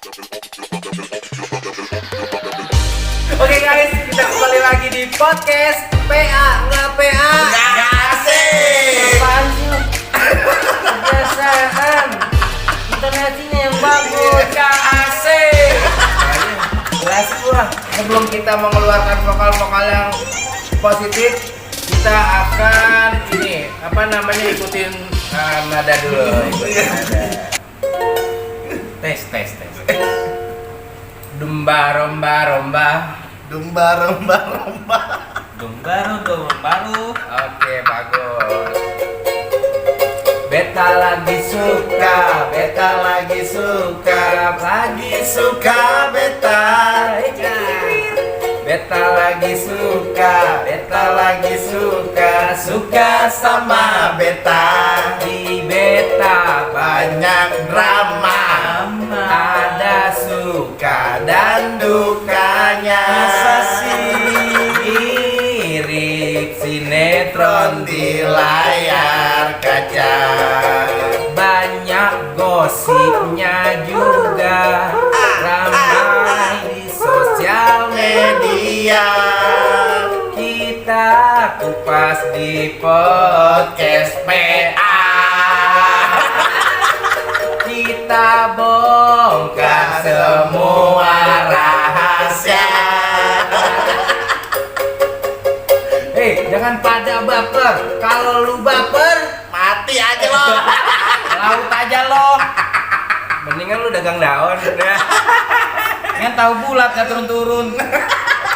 Oke guys, kita kembali lagi di podcast PA nggak PA Nggak asik. Apaan sih lu? Kebiasaan intonasinya yang bagus. Nggak asik. Jelas gua. Sebelum kita mengeluarkan vokal-vokal yang positif, kita akan ikutin nada dulu. Ikutin nada. Tes. Domba romba. Baru. Oke, bagus. Beta lagi suka beta. Beta lagi suka sama beta. Di beta Banyak drama. ada suka dan dukanya. Masa sih? Mirip sinetron Di layar kaca. banyak gosipnya juga ramai di sosial media. Kita kupas di podcast PA. Kita bongkar semua rahasia. Jangan pada baper. Kalau lu baper, Mati aja lo. laut aja lo. Mendingan lu dagang daun. Kan tahu bulat gak turun-turun.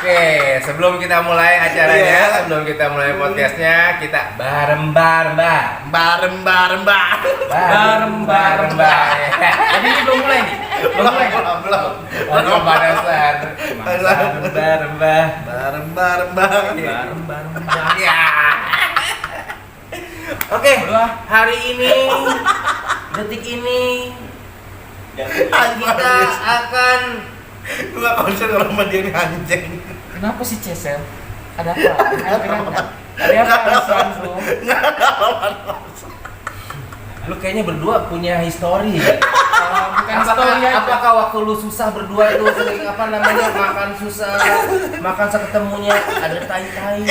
Oke, sebelum kita mulai acaranya, sebelum kita mulai podcastnya, kita bareng. Bareng. Jadi ini belum mulai nih. Belum. Belum panasan. Bareng. Ya. Oke, hari ini, detik ini, kita akan Gue gak konsen kalau sama dia nih anjing. Kenapa sih Cesel? Ada apa? Ada apa alasan lu? Lu kayaknya berdua punya histori ya? Apakah waktu lu susah berdua itu sering makan seketemunya ada tai-tai?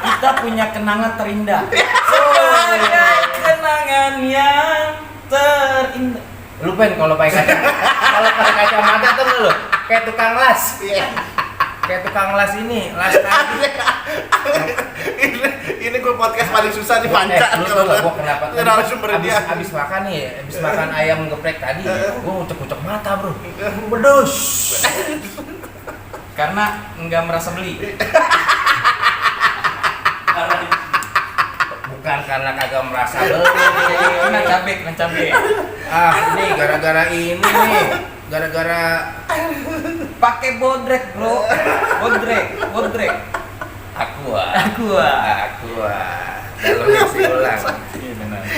Kita punya kenangan terindah. Sebagai kenangan yang terindah. Lu kalau pakai kacamata tuh lu kayak tukang las. Kayak tukang las ini, las kaki. Ini gue podcast paling susah di panca. Gua kenapa tadi narasumber dia. habis makan ayam geprek tadi, gua ucek-ucek mata, Bro. Bedus. Karena nggak merasa beli. Bukan karena kagak merasa beli. Kena cabe. Ini gara-gara Pakai bodrek, Bro. Bodrek. Aqua. Kalau isi ulang.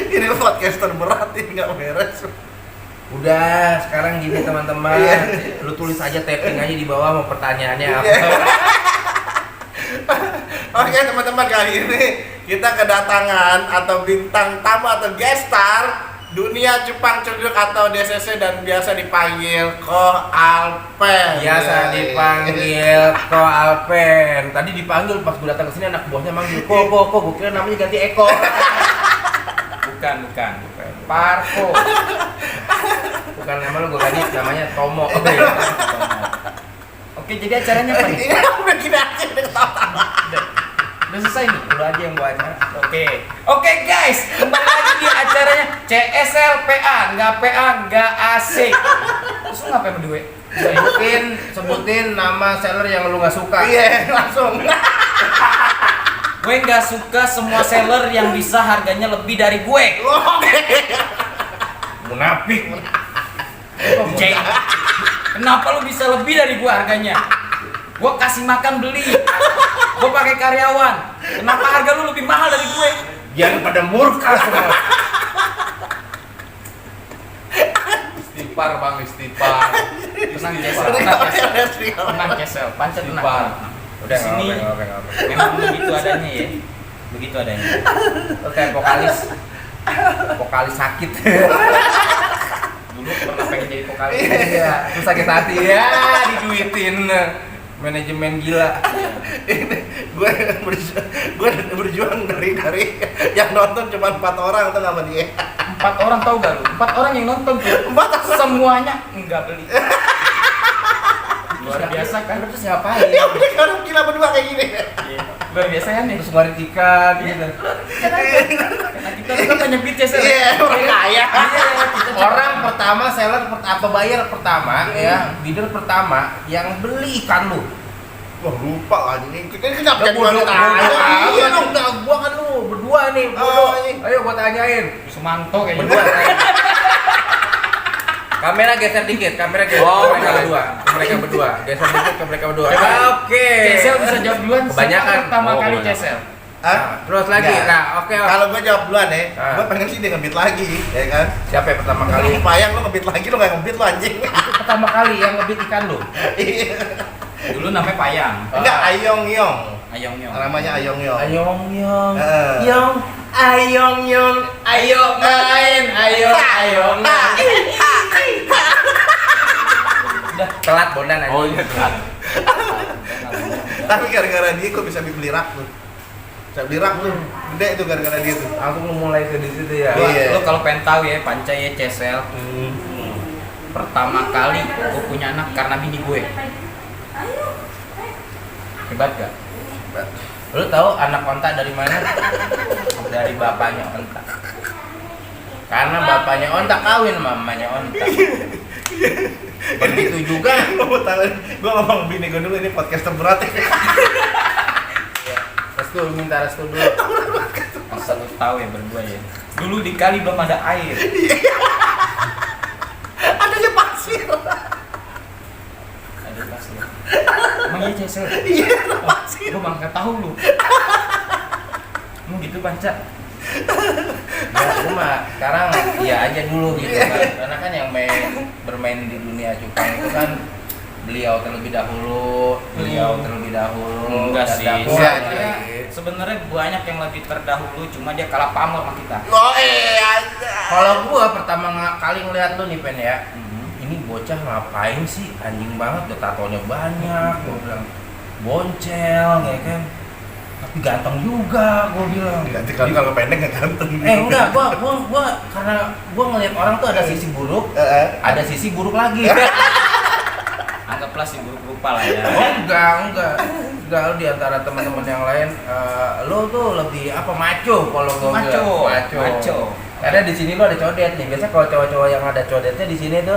Ini podcast terberat ini nggak beres. Udah, sekarang gini teman-teman. Lu tulis aja tapping aja di bawah mau pertanyaannya apa. Oke teman-teman, kali ini kita kedatangan atau bintang tamu atau guest star Dunia Cupang Cerduk atau DCC dan biasa dipanggil Ko Alpen. Tadi dipanggil pas gue datang ke sini anak buahnya manggil Ko, gue kira namanya ganti Eko. Bukan. Parko. Bukan nama lu, gue ganti namanya Tomo. Oke, jadi acaranya apa nih? Udah gini aja, udah ketawa-tawa. Udah selesai nih, lu aja yang buat acara. Oke guys, kembali lagi di acaranya CSL PA, nggak asik. Terus lu ngapain berdua? Sebutin nama seller yang lu nggak suka. Iya, langsung. Gue nggak suka semua seller yang bisa harganya lebih dari gue. Munafik. Ceng. Kenapa lu bisa lebih dari gue harganya? Gue kasih makan beli. Gue pakai karyawan. Kenapa harga lu lebih mahal dari gue? Jangan pada murka semua. Istighfar. Tenang Cesel. Pancet tenang. Udah Di sini ngobrol. memang begitu adanya ya. Oke, vokalis sakit. Dulu dulu pernah pengen jadi vokalis. Iya, terus sakit hati ya, diduitin manajemen gila. Ini gue berjuang dari yang nonton cuma 4 orang tuh sama dia. 4 orang tahu gak lu? 4 orang yang nonton tuh. 4 orang. Semuanya enggak beli. Luar biasa kan? Terus ngapain? Ya udah orang gila berdua kayak gini. Iya. Luar biasa kan nih. Terus ngeluarin tiket gitu. Karena kita kan banyak duit ya, Sel. Iya, orang kaya. Orang pertama seller apa bayar pertama ya, bidder pertama yang beli ikan lu. Wah lupa lagi nih. Kenapa Ya jadi bodoh wanita? iya dong, nah gua kan lu berdua nih, bodoh. Ayo gua tanyain. Sumanto kayaknya. Berdua. Kamera geser dikit, kamera geser Oh, ke mereka berdua. Ke mereka berdua. Geser dikit ke mereka berdua. Coba. Oke. Cesel bisa jawab duluan. Kebanyakan. Siapa pertama Oh, kali kebanyakan. Cesel. Hah? Nah, terus lagi. Enggak. Nah, oke. Kalau gue jawab duluan ya, Ah. gue pengen sih dia ngebit lagi, ya kan? Siapa yang pertama kali? Kali payang lu ngebit lagi, lu nggak ngebit lu anjing. Itu pertama kali yang ngebit ikan lu. Iya. Dulu namanya Payang. Enggak, Ayong Yong. Ayong Yong. Namanya Ayong Yong. Ayong yong. Eh. Yong. Ayong yong. Ayo main. Ayo main. Udah telat bondan aja. Oh iya, telat. Tapi gara-gara dia gue bisa beli rak tuh. Bisa beli rak tuh. Gede itu gara-gara dia tuh. Langsung lu mulai ke di situ ya. Iya. Lo kalau pengen tahu ya, Panca ya Cesel. Pertama kali gue punya anak karena bini gue. Hebat gak? Lu tahu anak onta dari mana? Dari bapaknya onta. Karena bapaknya onta kawin sama mamanya onta. Begitu juga. Gue tahu, gue ngomong bini gue dulu ini podcast terberat ya. Restu, minta restu dulu. Masa lu tahu ya berdua ya. Dulu di kali belum ada air. Adanya pasir. Ada pasir. Emang iya Cesel? Iya, pasir. Gue bangga tahu lu. Emang gitu Panca? Ya, aku mah sekarang iya aja dulu gitu kan. Karena kan yang bermain di dunia cupang itu kan beliau terlebih dahulu. Enggak dan sih. dapur Enggak, lagi. Sebenarnya, sebenarnya banyak yang lebih terdahulu, cuma dia kalah pamor sama kita. Oh aja. Kalau gua pertama kali ngeliat lu nih Pen ya, ini bocah ngapain sih, anjing banget, udah tatonya banyak, gua bilang boncel ya kan, tapi ganteng juga, gua bilang. Ganti kalau pendek nggak ganteng. Enggak, gua karena gua ngeliat orang tuh ada sisi buruk, ada sisi buruk lagi. Anggaplah si buruk rupa lah ya. Oh enggak, lu di antara teman-teman yang lain, lu tuh lebih apa maco kalau gua bilang. Maco. Karena di sini lu ada codet nih, biasa kalau cowok-cowok yang ada codetnya di sini tuh,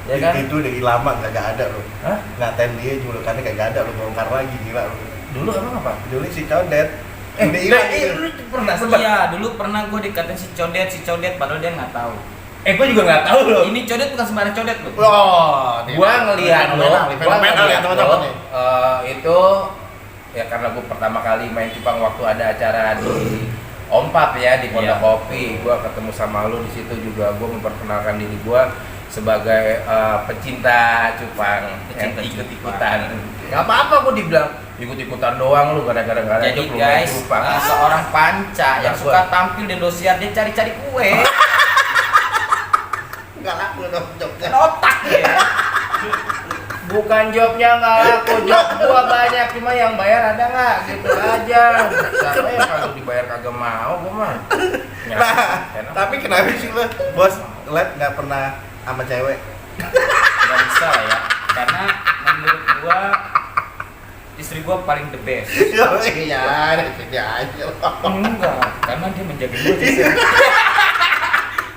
ya kan? Itu dari lama nggak ada lo. Hah? Ngatain dia julukannya kagak ada lo, bongkar lagi gila lo. Dulu emang apa? Dulu si Codet. Udah Iya, hilang gitu. lu pernah sempat? Iya, dulu pernah gue dikatain si codet, padahal dia nggak tahu. Gua juga nggak tahu loh. Ini codet bukan sembarang codet loh. Oh, Gua ngelihat lo, fenomenal ya teman-teman nih. Itu ya karena gua pertama kali main cupang waktu ada acara di Ompap ya di Pondok Iya. Kopi. Gua ketemu sama lu di situ juga. Gua memperkenalkan diri gua sebagai pecinta cupang yang Pecinta ikut-ikutan. Gak apa-apa gua dibilang ikut-ikutan doang lu gara-gara Jadi lu main guys, cupang. seorang Panca yang Nah, suka tampil di Indosiar, dia cari-cari kue. Enggak laku dong joknya. Kan otak ya. Bukan jobnya nggak laku, job gua banyak, cuma yang bayar ada nggak gitu aja. Siapa yang kalau dibayar kagak mau, gua mah. Ya, Nah, enak. tapi kenapa sih lo, bos, lab nggak pernah sama cewek? Gak bisa lah ya. Karena menurut gua istri gua paling the best. Iya, dia aja. Enggak, karena dia menjaga gua jadi.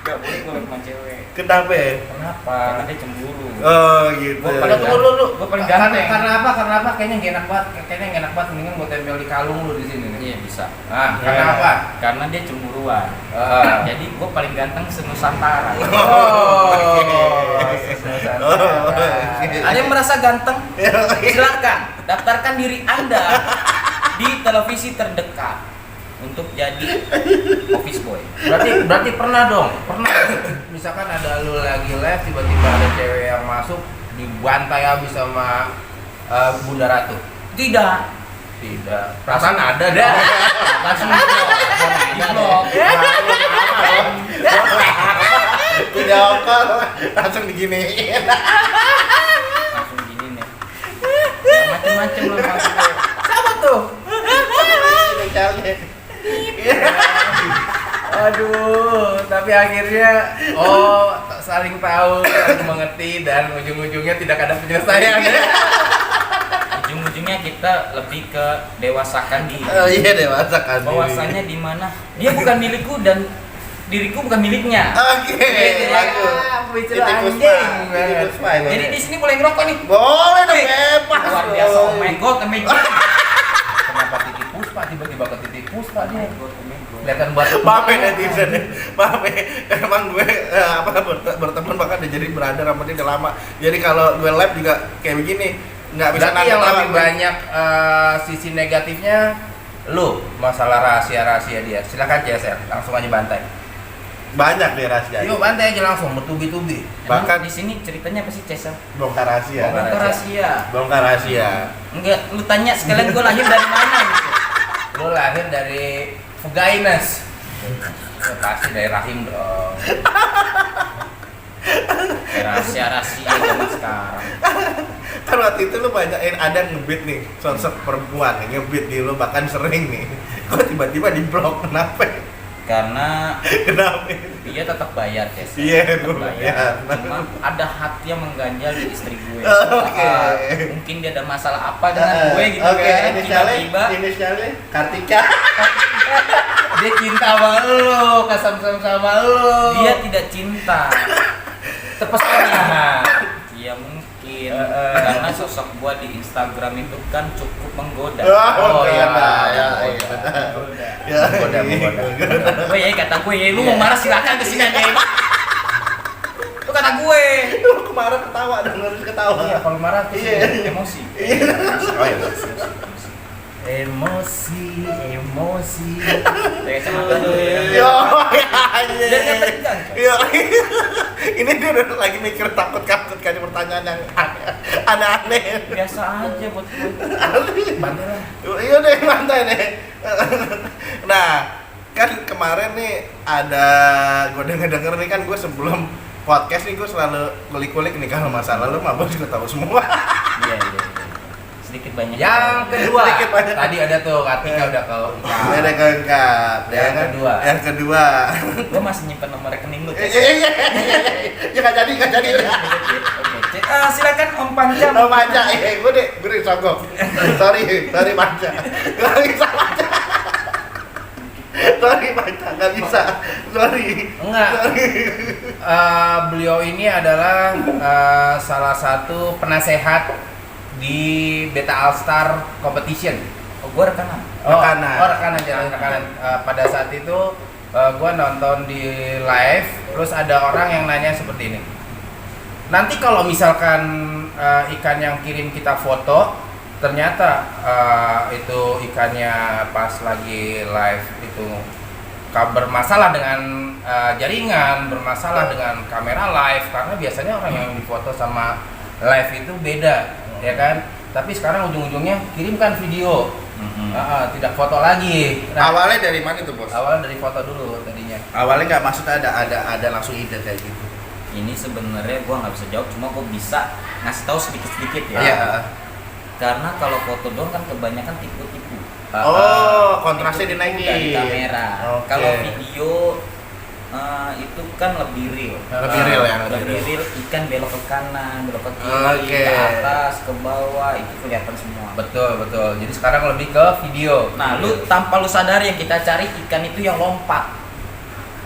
Gak boleh gua sama cewek. Kenapa ya? Kenapa? Karena dia cemburu. Oh gitu. Gua Pada paling tunggu lu. Gua paling ganteng. Karena apa? Karena apa? Kayaknya nggak enak banget. Kayaknya nggak enak banget. Mendingan gua tempel di kalung lu di sini nih. Iya bisa. Ah, karena apa? Karena dia cemburuan. Ah. Jadi gua paling ganteng senusantara. Oh. Ada yang merasa ganteng? Silakan daftarkan diri Anda di televisi terdekat untuk jadi office boy. Berarti pernah dong. Pernah. Misalkan ada lu lagi live tiba-tiba ada cewek yang masuk dibantai habis sama Bunda Ratu. Tidak. Tidak. Perasaan ada dah. Langsung di blok. Di blok. video call langsung diginiin. Langsung gini nih. Ya macem-macem lah Mas. Siapa tuh? Inisialnya. Aduh, tapi akhirnya saling tahu, saling mengerti dan ujung-ujungnya tidak ada penyelesaian. Ujung-ujungnya kita lebih ke dewasakan diri. Oh iya dewasa kan. Bahwasanya di mana dia bukan milikku dan diriku bukan miliknya. Oke, bagus. Bicara Titik puspa. anjing. Titik puspa. Jadi di sini boleh ngerokok nih. boleh dong Wih, bebas. luar biasa. Oh my god, amazing. Kenapa titik puspa tiba-tiba ke titik puspa dia? Oh my god. Kelihatan batu. Maaf ya netizen ya. Maaf ya. Emang gue berteman bahkan udah jadi berada sama dia udah lama. Jadi kalau gue live juga kayak begini. Nggak bisa Berarti yang nangkep lebih gue. banyak sisi negatifnya lu masalah rahasia-rahasia dia. Silakan CSR, langsung aja bantai. Banyak deh rahasia. Yuk bantai aja langsung bertubi-tubi. Bahkan di sini ceritanya apa sih, Cesa? Bongkar rahasia. Bongkar Rahasia. Bongkar rahasia. Enggak, lu tanya sekalian gue lahir dari mana gitu. Lu lahir dari vagina. Ya, pasti dari rahim dong. Rahasia-rahasia zaman sekarang. Kan waktu itu lu banyakin ada ngebit nih sosok perempuan yang ngebit di lu bahkan sering nih. Kok tiba-tiba di blok kenapa? Karena Kenapa? dia tetap bayar, Cesa. Iya, Tetap gua bayar. bayar. Cuma ada hati yang mengganjal di istri gue. Oke. Mungkin dia ada masalah apa dengan gue gitu Oke, kan. inisialnya Tiba-tiba Kartika. Dia cinta sama lu, kesam-sam sama lu. dia tidak cinta. terpesona. Ya mungkin karena sosok gua di Instagram itu kan cukup menggoda. Oh, iya, ya, ya. Menggoda. Gue ya kata gue ya, lu mau marah silakan kesini aja. Itu kata gue. Lu kemarin ketawa dan harus ketawa. Iya, kalau marah tuh Iya. Emosi. Oh iya. Emosi. Kayak kacamata dulu ya. Yo, ya, Biar nggak tegang. Yo, ini dia udah lagi mikir takut kasih pertanyaan yang aneh-aneh. Biasa aja buat gue. Bantai lah. Iya deh, mantai deh. Nah, kan kemarin nih ada gue denger nih kan gue sebelum podcast nih gue selalu kulik-kulik nih kalau masalah lu mah gue juga tahu semua. Iya. Sedikit banyak. Yang kedua, Sedikit banyak. tadi ada tuh Kartika udah keungkap. Ada keungkap. Yang kedua. Yang kedua. Gue masih nyimpen nomor rekening lu. Iya. Ya nggak jadi. Oke, silakan Om Panca. Oh Panca, gue deh sogok. Sorry Panca. Nggak bisa Panca. Sorry Panca, nggak bisa. Sorry. Enggak. Beliau ini adalah salah satu penasehat di Beta All Star Competition. Oh, gue rekanan. Rekanan. Rekanan. Pada saat itu gue nonton di live, terus ada orang yang nanya seperti ini. Nanti kalau misalkan ikan yang kirim kita foto, ternyata itu ikannya pas lagi live itu bermasalah dengan jaringan, bermasalah dengan kamera live, karena biasanya orang yang difoto sama live itu beda, ya kan? Tapi sekarang ujung-ujungnya kirimkan video, tidak foto lagi. Nah, Awalnya dari mana tuh bos? awalnya dari foto dulu tadinya. Awalnya nggak maksud ada langsung ide kayak gitu. Ini sebenarnya gua nggak bisa jawab, cuma gua bisa ngasih tahu sedikit-sedikit ya. Iya. Karena kalau foto doang kan kebanyakan tipu-tipu. Oh, kontrasnya dinaikin. Dari kamera. Oke. Kalau video itu kan lebih real. Lebih real ya, Lebih real, ikan belok ke kanan, belok ke kiri, Oke. ke atas, ke bawah, itu kelihatan semua. Betul. Jadi sekarang lebih ke video. Nah, lu tanpa lu sadari yang kita cari ikan itu yang lompat.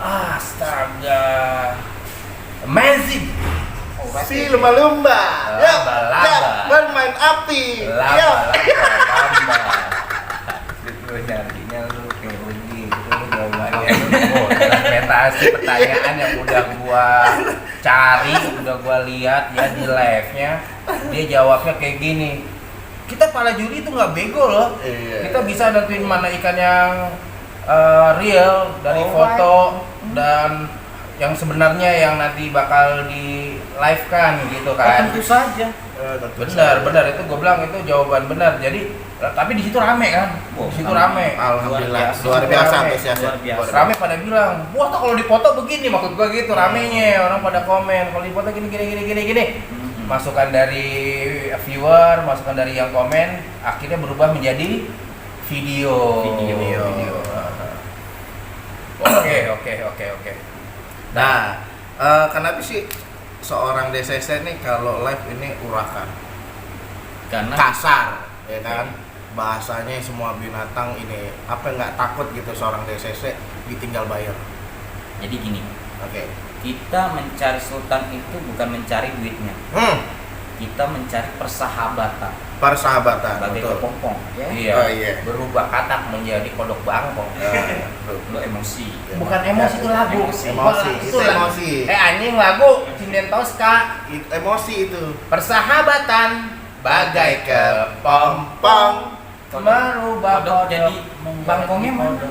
Astaga. Amazing. Si lumba-lumba. Laba-laba. Bermain api. Laba. Itu nyarinya lu kayak begitu lu jawabannya. Interpretasi pertanyaan yang udah gua cari, udah gua lihat ya di live-nya. Dia jawabnya kayak gini. Kita para juri itu nggak bego loh. Iya. Kita bisa nentuin mana ikan yang real dari foto dan yang sebenarnya yang nanti bakal di live kan gitu kan. Tentu saja. Benar itu gue bilang itu jawaban benar. Jadi tapi di situ rame kan. Oh, Di situ rame. Alhamdulillah, Luar luar biasa Rame. antusiasnya. Luar biasa. Rame pada bilang, wah tuh kalau dipoto begini, maksud gua gitu ramenya orang pada komen kalau dipoto gini. Mm-mm. Masukan dari viewer, masukan dari yang komen, akhirnya berubah menjadi video. Oke. Nah, kenapa sih seorang DCC nih kalau live ini urakan, Karena kasar, ya kan? Bahasanya semua binatang ini apa nggak takut gitu seorang DCC ditinggal bayar. jadi gini, Oke. kita mencari sultan itu bukan mencari duitnya. Kita mencari persahabatan Persahabatan, sebagai betul. kepompong, ya. Iya. Oh, iya. Berubah katak menjadi kodok bangkong. Lo emosi. Bukan emosi itu lagu. Emosi, itu lagu. emosi. Anjing lagu Sinden Tosca. Emosi itu. Persahabatan bagai kepompong merubah Kodok jadi bangkongnya mana?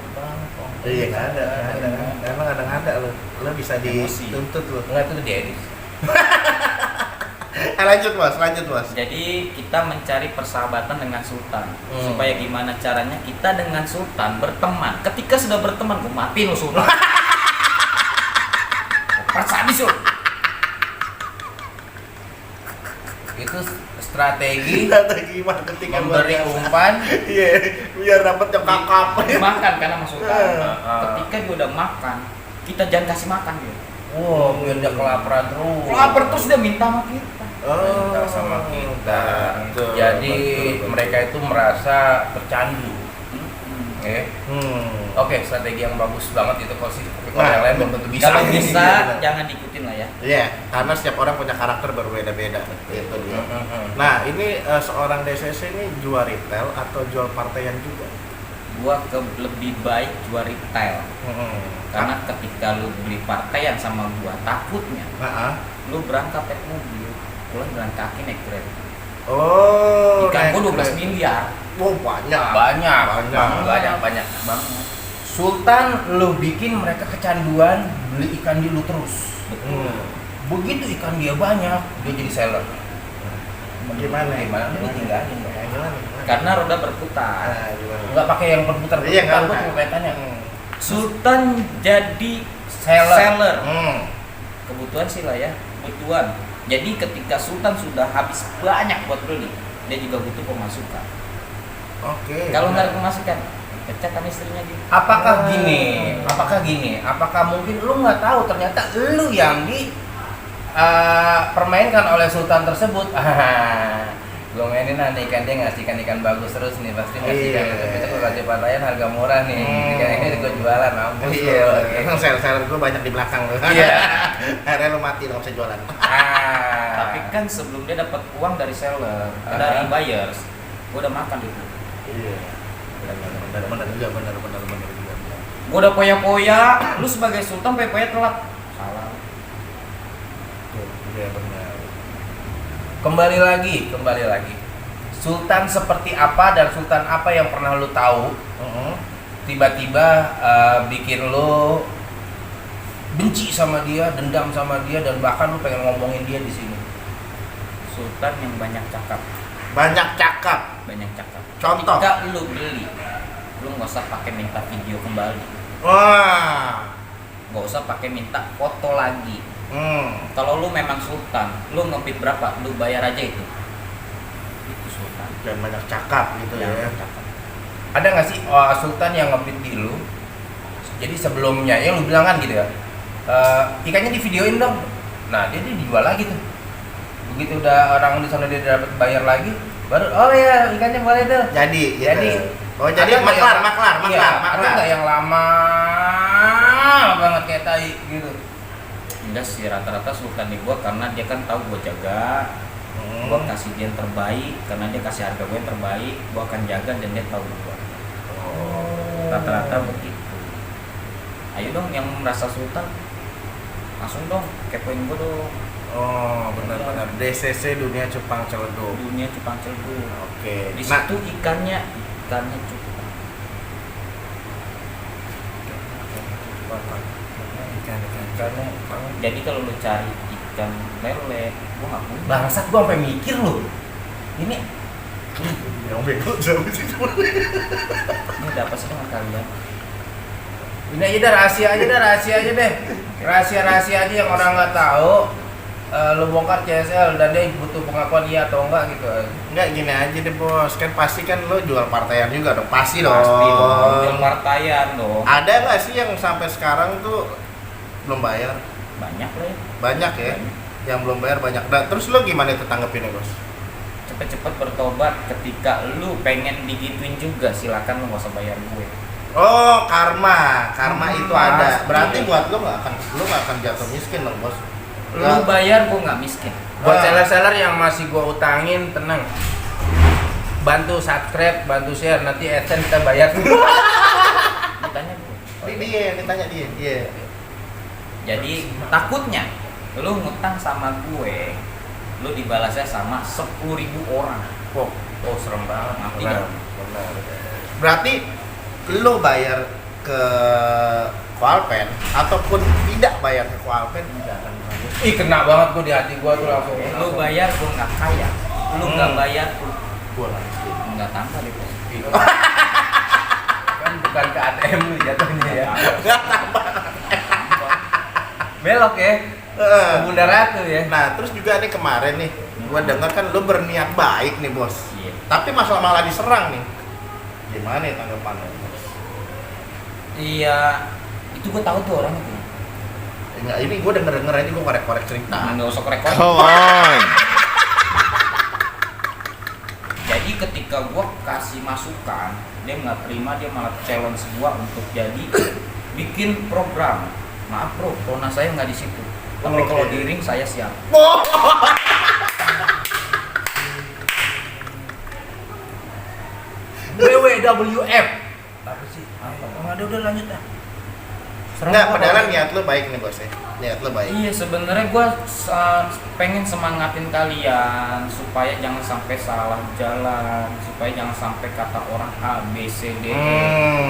Iya nggak ada. Emang ada lo bisa Emosi. dituntut lo. Enggak tuh diedit. Lanjut mas. Jadi kita mencari persahabatan dengan sultan. Hmm. Supaya gimana caranya kita dengan sultan berteman. Ketika sudah berteman, gue matiin lo sultan. Persadis lo. Itu strategi Strategi marketing yang luar memberi biasa. umpan. Iya, biar dapat yang kakap. Makan karena sama sultan. Ah. Ketika dia udah makan, kita jangan kasih makan dia. Wow, biar dia kelaparan terus. Lapar terus dia minta sama kita. Minta sama kita. Betul, Jadi betul. mereka itu merasa tercandu. Mm-mm. Oke, strategi yang bagus banget itu kalau sih. Tapi kalau Nah, yang lain belum tentu bisa. Kalau Iya, bisa benar. jangan diikutin lah ya. Iya, karena setiap orang punya karakter berbeda-beda. Itu dia. Mm-mm. Nah, ini seorang DCC ini jual retail atau jual partaian juga? Gua lebih baik jual retail. Karena ketika lu beli partaian sama gua, takutnya lu berangkat naik mobil, pulang jalan kaki naik kereta. Oh, Ikan gua naik 12 kereta. miliar. Oh, banyak. Banyak. Sultan lu bikin mereka kecanduan beli ikan di lu terus. Betul. Begitu ikan dia banyak, dia jadi seller. Gimana? Lu tinggalin dong. Gimana? Karena roda berputar. Nah, gimana? Enggak pakai yang berputar. Iya, nggak Gua usah. cuma pengen tanya. Sultan jadi Seller. seller. Hmm. Kebutuhan sih lah ya, kebutuhan. Jadi ketika Sultan sudah habis banyak buat beli, dia juga butuh pemasukan. Oke. Kalau nggak ada pemasukan, pecat kan istrinya gitu. Apakah gini? Apakah mungkin lu nggak tahu ternyata lu yang di permainkan oleh sultan tersebut? Gue mainin ikan dia ngasih ikan bagus terus nih pasti ngasih ikan Iya. tapi itu gue kasih partaian harga murah nih. Ikan ini gue jualan mampus lu. Iya, emang seller gue banyak di belakang lu. Iya. Akhirnya lu mati nggak bisa jualan. Tapi kan sebelum dia dapat uang dari seller, dari buyers, gua udah makan itu. Iya. Benar juga. Gua udah poya-poya, lu sebagai sultan poya-poya telat. Salah. Iya benar. Kembali lagi. Sultan seperti apa dan sultan apa yang pernah lu tahu? Tiba-tiba bikin lu benci sama dia, dendam sama dia, dan bahkan lu pengen ngomongin dia di sini. Sultan yang banyak cakap. Banyak cakap. Contoh. Ketika lu beli, lu nggak usah pakai minta video kembali, Wah. nggak usah pakai minta foto lagi. Kalau lu memang sultan, lu ngebid berapa, lu bayar aja itu. Itu sultan. Dan banyak cakap gitu ya. Cakap. Ada nggak sih sultan yang ngebit di lu? Jadi sebelumnya yang lu bilang kan gitu ya, ikannya di videoin dong. Nah dia dijual lagi tuh. Begitu udah orang di sana dia dapat bayar lagi, baru oh ya ikannya boleh tuh. Jadi. Oh Ada jadi nggak maklar. Iya, ada nggak yang lama banget kayak tai gitu? Enggak sih, rata-rata sultan di gua karena dia kan tahu gua jaga, gua kasih dia yang terbaik, karena dia kasih harga gua yang terbaik, gua akan jaga dan dia tahu gua. Rata-rata begitu. Ayo dong yang merasa sultan, langsung dong kepoin gua dong. Oh benar. DCC dunia cupang celeduk. Dunia cupang celeduk. Oke. Di Nah, situ ikannya cupang. Ikannya Jadi kalau lu cari ikan lele, gua nggak punya. bangsat, gua sampai mikir loh. Ini Yang bego siapa sih? Ini ada apa sih dengan kalian? ini aja dah, rahasia aja deh. Rahasia aja yang orang nggak tahu. Lu bongkar CSL dan dia butuh pengakuan iya atau enggak gitu. Enggak, gini aja deh bos, kan pasti kan lo jual partaian juga dong, pasti dong. Pasti dong, jual partaian dong. Ada nggak sih yang sampai sekarang tuh belum bayar? Banyak lah ya. Banyak ya, yang belum bayar banyak. Nah, terus lo gimana itu tanggepinnya bos? Cepet-cepet bertobat. Ketika lu pengen digituin juga, silakan lu nggak usah bayar gue. Oh, karma itu ada. pasti. Berarti buat lo nggak akan jatuh miskin dong bos. Lu bayar, gue nggak miskin. Buat seller-seller yang masih gua utangin, tenang. Bantu subscribe, bantu share, nanti AdSense kita bayar. Ditanya gue. Ditanya dia. Jadi takutnya lu ngutang sama gue, lu dibalasnya sama 10.000 orang. Oh, serem banget. Mati Benar, dong. benar. Berarti lo bayar ke Koalpen ataupun tidak bayar ke Koalpen tidak akan bagus. Ih, kena banget gua di hati gua tuh langsung. Lu bayar, gue nggak kaya. Lu nggak bayar, Gua langsung. nggak tambah deh. Kan bukan ke ATM lu jatuhnya ya. Nggak tambah. Belok ya. Ke Bunda Ratu ya. Nah, terus juga nih kemarin nih, gua dengar kan lo berniat baik nih bos. Iya. Tapi malah diserang nih. Gimana ya tanggapannya? Iya, itu gue tahu tuh orangnya tuh. Enggak, ini gue denger aja, gue korek cerita. Nggak usah korek. Jadi ketika gue kasih masukan, dia nggak terima, dia malah challenge gue untuk jadi bikin program. Maaf bro, zona saya nggak di situ. Tapi Oke. kalau di ring saya siap. WWWF. Apa sih? Apa? Enggak ada, udah lanjut dah. Enggak, padahal niat lo baik nih bos ya. Niat lo baik. Iya, sebenarnya gue pengen semangatin kalian supaya jangan sampai salah jalan, supaya jangan sampai kata orang A, B, C, D, E.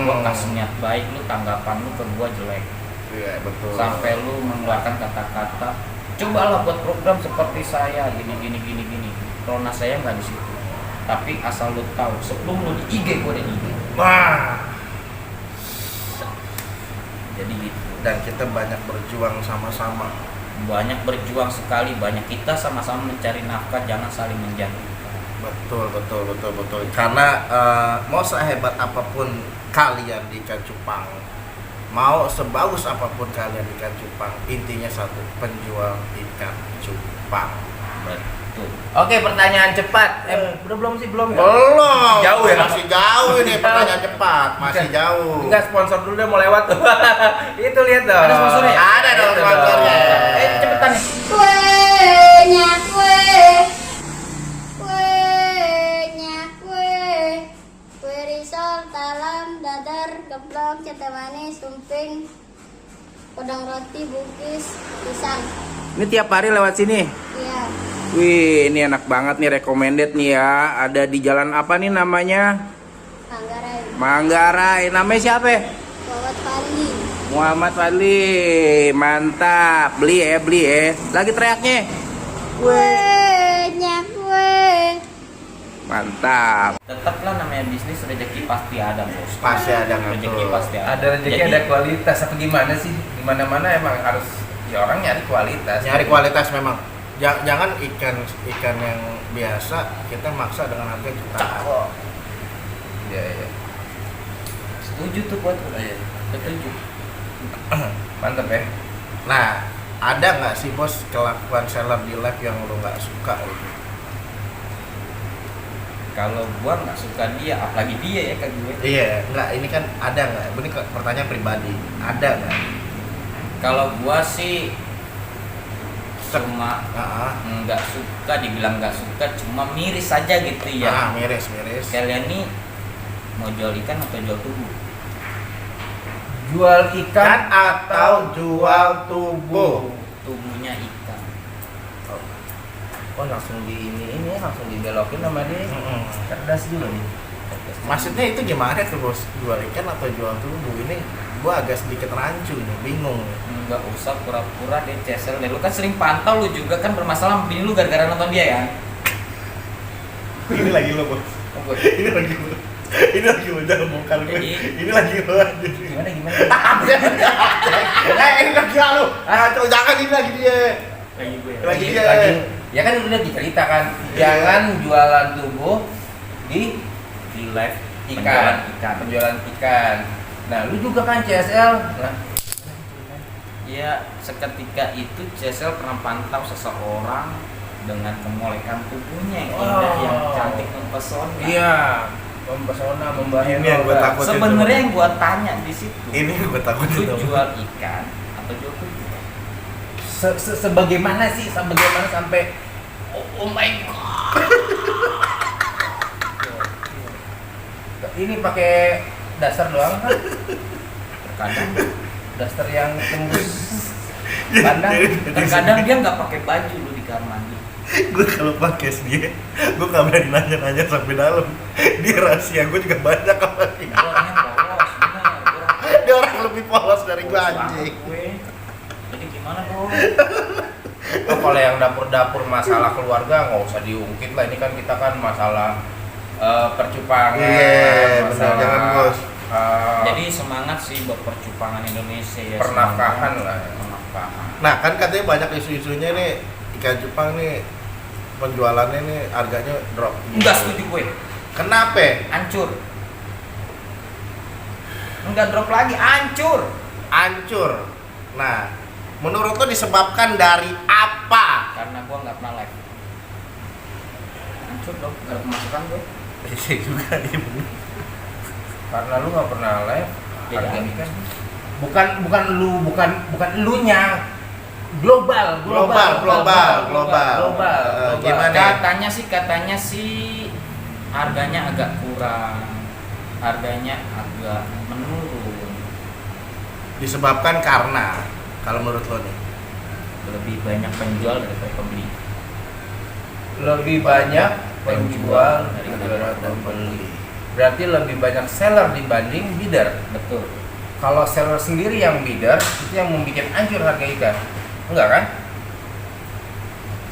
Gue kasih niat baik, lu tanggapan lu ke gue jelek. Iya, betul. Sampai lu mengeluarkan kata-kata, cobalah buat program seperti saya, gini. Rona saya nggak di situ. Tapi asal lu tahu, sebelum lu di IG, gue ada di IG. Wah. Jadi gitu. Dan kita banyak berjuang sama-sama. Banyak berjuang sekali, banyak kita sama-sama mencari nafkah, jangan saling menjatuhkan. Betul. Karena mau sehebat apapun kalian di ikan cupang, mau sebagus apapun kalian di ikan cupang, intinya satu, penjual ikan cupang. Betul. Oke, pertanyaan cepat. Udah belum sih? Belum ya? Belum. Masih jauh ya? Masih jauh ini pertanyaan cepat, masih jauh. Enggak, sponsor dulu deh, mau lewat tuh. Itu lihat dong. Ada sponsornya? Ada dong Itu sponsornya. Cepetan nih. Kuenya kue risol, talam, dadar, geplok, cete manis, sumping, podong roti, bugis, pisang. Ini tiap hari lewat sini. Iya, Wih, ini enak banget nih, recommended nih ya. Ada di jalan apa nih namanya? Manggarai, Manggarai. Namanya siapa? Wawat Pali. Muhammad Fadli. Mantap. Beli ya. Lagi teriaknya. Kuenya Mantap. Tetaplah namanya bisnis, rezeki pasti ada, bos. Pasti ada Rezeki ngatur. pasti ada. Ada rezeki, Jadi, ada kualitas. Apa gimana sih? Di mana-mana emang harus ya orang nyari kualitas. Nyari kualitas memang. Jangan ikan yang biasa kita maksa dengan harga jutaan. Iya. setuju tuh buat Iya. setuju. Mantap ya. Nah, ada nggak sih bos kelakuan seller di live yang lo nggak suka gitu? Kalau gua nggak suka dia, apalagi dia ya ke gue. Iya, nggak. Ini kan ada nggak? Ini pertanyaan pribadi. Ada nggak? Kalau gua sih cuma nggak suka, dibilang nggak suka, cuma miris saja gitu ya. Miris. Kalian nih mau jual ikan atau jual tubuh? Jual ikan atau jual tubuh? Tubuhnya ikan. Oh, langsung ini langsung dibelokin sama dia. Cerdas juga nih. Maksudnya itu gimana tuh bos? Jual ikan atau jual tubuh? Ini gua agak sedikit rancu nih, bingung. nggak usah pura-pura deh CSL deh. Lu kan sering pantau, lu juga kan bermasalah sama bini lu gara-gara nonton dia ya. Ini lagi lo bos. Oh, gue. Ini lagi lo. Ini lagi lo jangan bongkar gue. Jadi- Ini lagi lo aja. Gimana? Ini lagi lo. Jangan ini lagi dia. Lagi gue. Lagi dia. Ya kan udah diceritakan, jangan jualan tubuh di Di live ikan, penjualan ikan. Nah, lu juga kan CSL. Nah, Ya, seketika itu CSL pernah pantau seseorang dengan kemolekan tubuhnya yang indah, Oh. yang cantik mempesona. iya, mempesona, membahayakan. Ini yang gua takut. Sebenarnya yang gua tanya di situ, Ini gue takut lu itu. jual ikan atau jual tubuh? Sebagaimana sih, sebagaimana sampai oh my god. Ini pakai daster doang kan? Terkadang, Daster yang tembus pandang. terkadang dia nggak pakai baju lu di kamar mandi. Gue kalau podcast dia, gue gak berani nanya-nanya sampai dalam. Dia rahasia gue juga banyak sama dia. Gua orangnya polos, bener. Dia orang lebih polos dari gue Polos anjing. banget gue. Jadi gimana dong? Oh, kalau yang dapur-dapur masalah keluarga nggak usah diungkit lah. Ini kan kita kan masalah percupangan, Iya, benar, masalah jangan, bos. Jadi semangat sih buat percupangan Indonesia ya. Pernafkahan semoga. lah. Pernafkahan. Nah kan katanya banyak isu-isunya nih ikan Jepang nih penjualannya nih harganya drop. Enggak setuju gue. Kenapa? Hancur. Enggak drop lagi, hancur. Hancur. Nah, menurut lo disebabkan dari apa? Karena gua nggak pernah live. Hancur dong, nggak ada pemasukan gue. Iya juga, iya bener. Karena lu nggak pernah live, Beda harga lagi. ikan. Bukan elunya. Global. Gimana? Katanya sih harganya agak kurang. Harganya agak menurun. Disebabkan karena kalau menurut lo nih Lebih banyak penjual daripada pembeli. Lebih banyak penjual daripada pembeli. Berarti lebih banyak seller dibanding bidder. Betul. Kalau seller sendiri yang bidder, itu yang membuat hancur harga ikan. Enggak kan?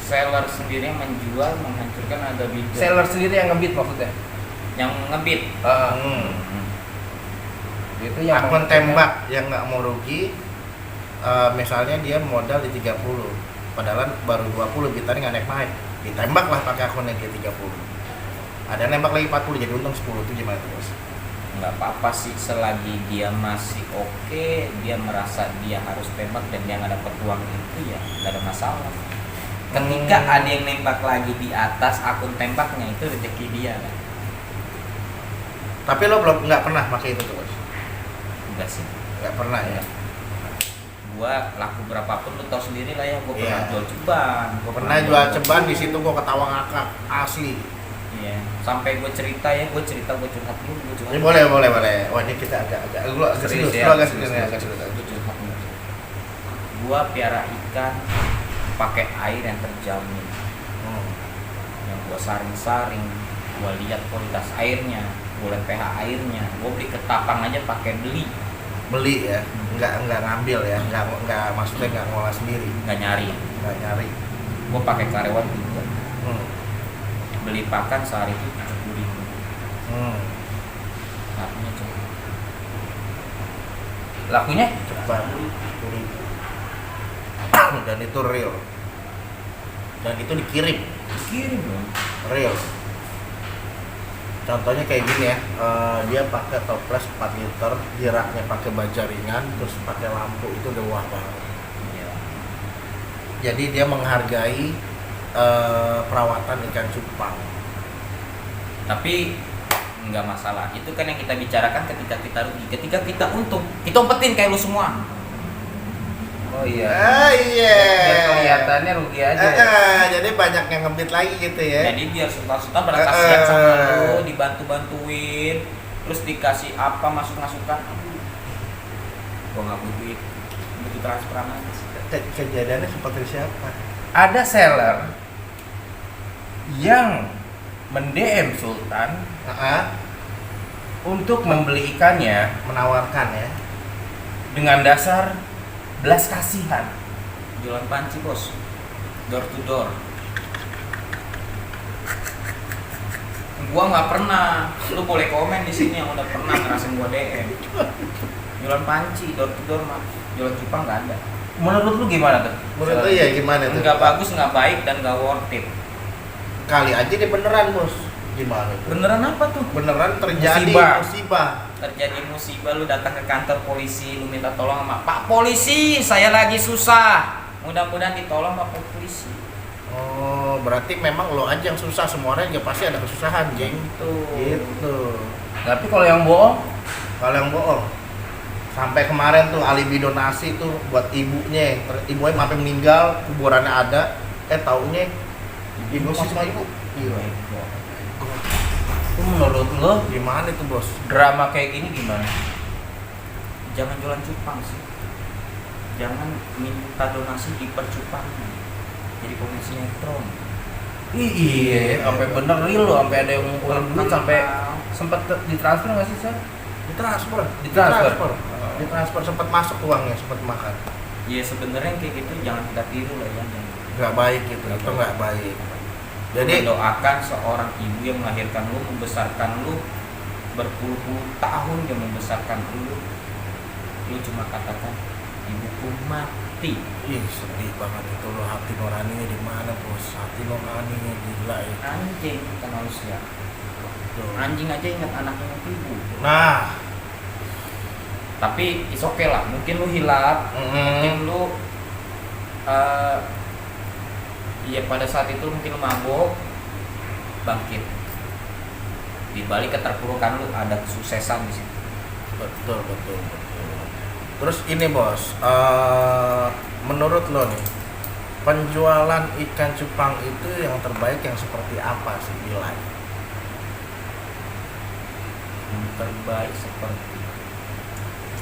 Seller sendiri yang menjual menghancurkan harga bidder. Seller sendiri yang ngebid maksudnya. Yang ngebid. Itu yang akun tembak yang nggak mau rugi, misalnya dia modal di 30, padahal baru 20 gitarnya nggak naik-naik, ditembak lah pakai akunnya dia 30. Ada nembak lagi 40 jadi untung 10, itu gimana terus? Nggak apa-apa sih selagi dia masih oke, dia merasa dia harus tembak dan dia nggak dapat uang itu ya nggak ada masalah. Ketika ada yang nembak lagi di atas akun tembaknya itu rezeki dia kan. Tapi lo belum nggak pernah pakai itu terus? Enggak sih. Nggak pernah ya? Gua laku berapapun lu tau sendiri lah ya, gua pernah Iya. jual ceban, gua Pernah jual ceban di situ gua ketawa ngakak asli. Iya, sampai gua cerita gua curhat dulu, gua curhat. Ini boleh. Wah ini kita agak lu agak Serius serius, ya? lu agak serius ya, agak serius. Gua curhat dulu. Gua piara ikan pakai air yang terjamin. Yang gua saring-saring, gua lihat kualitas airnya, gua lihat pH airnya, gua beli ketapang aja pakai Beli ya, nggak ngambil ya, nggak maksudnya nggak ngolah sendiri, nggak nyari. nggak nyari. Gua pakai karyawan juga. Hmm. Beli pakan sehari itu 70.000. Hmm. Lakunya cuma lakunya Cepat. Dan itu real. Dan itu dikirim kirim dong. real. Contohnya kayak gini ya, dia pakai toples 4 liter, jiraknya pakai baja ringan, terus pakai lampu, itu udah wah banget. Iya. Jadi dia menghargai perawatan ikan cupang. Tapi nggak masalah, itu kan yang kita bicarakan ketika kita rugi. Ketika kita untung, kita umpetin kayak lu semua. oh iya. Iya. Biar kelihatannya rugi aja. Jadi banyak yang ngebit lagi gitu ya. Jadi biar sultan-sultan pada kasihan sama lu, dibantu-bantuin, terus dikasih apa masuk-masukan. Gua nggak butuh itu, butuh transferan aja. Kejadiannya seperti siapa? Ada seller yang mend-DM Sultan untuk membeli ikannya Menawarkan ya. dengan dasar belas kasihan. Jualan panci bos, door to door. Gua nggak pernah, lu boleh komen di sini yang udah pernah ngerasain gua DM. Jualan panci, door to door mah, jualan cupang nggak ada. Menurut lu gimana tuh? Menurut lu ya gimana tuh? Nggak bagus, nggak baik, dan nggak worth it. Kali aja dia beneran bos. Gimana tuh? Beneran apa tuh? Beneran terjadi Musibah. musibah. Terjadi musibah, lu datang ke kantor polisi, lu minta tolong sama Pak Polisi, saya lagi susah. Mudah-mudahan ditolong Pak Polisi. Oh, berarti memang lo aja yang susah, semua orang juga pasti ada kesusahan, Jeng. Gitu. Tapi kalau yang bohong, Kalau yang bohong, sampai kemarin tuh alibi donasi tuh buat ibunya, ibunya sampai meninggal, kuburannya ada, taunya ibu masih sama ibu. Iya. itu menurut lu Gimana itu bos? drama kayak gini gimana? Jangan jualan cupang sih. Jangan minta donasi di percupangan. Jadi pemain sinetron. Iya, sampai bener real lo, sampai ada yang ngumpulin duit sampai sempat ditransfer nggak sih Sar? Ditransfer. Ditransfer. Ditransfer sempat masuk uangnya, sempat makan. Ya sebenarnya kayak gitu jangan kita tiru lah ya. Nggak baik gitu, itu nggak baik. Jadi Doakan seorang ibu yang melahirkan lu, membesarkan lu, berpuluh-puluh tahun dia membesarkan lu cuma katakan ibuku mati. ih sedih banget itu lo, hati nuraninya di mana bos? Hati nuraninya gila ya. Anjing bukan manusia. Tuh. Anjing aja ingat anaknya yang ibu. Nah, Tapi is okay lah. Mungkin lu hilap, mungkin lu ya pada saat itu mungkin lu mabuk, bangkit. Di balik keterpurukan lu ada kesuksesan di situ. betul. Terus ini bos, menurut lo nih, penjualan ikan cupang itu yang terbaik yang seperti apa sih nilai? Yang terbaik seperti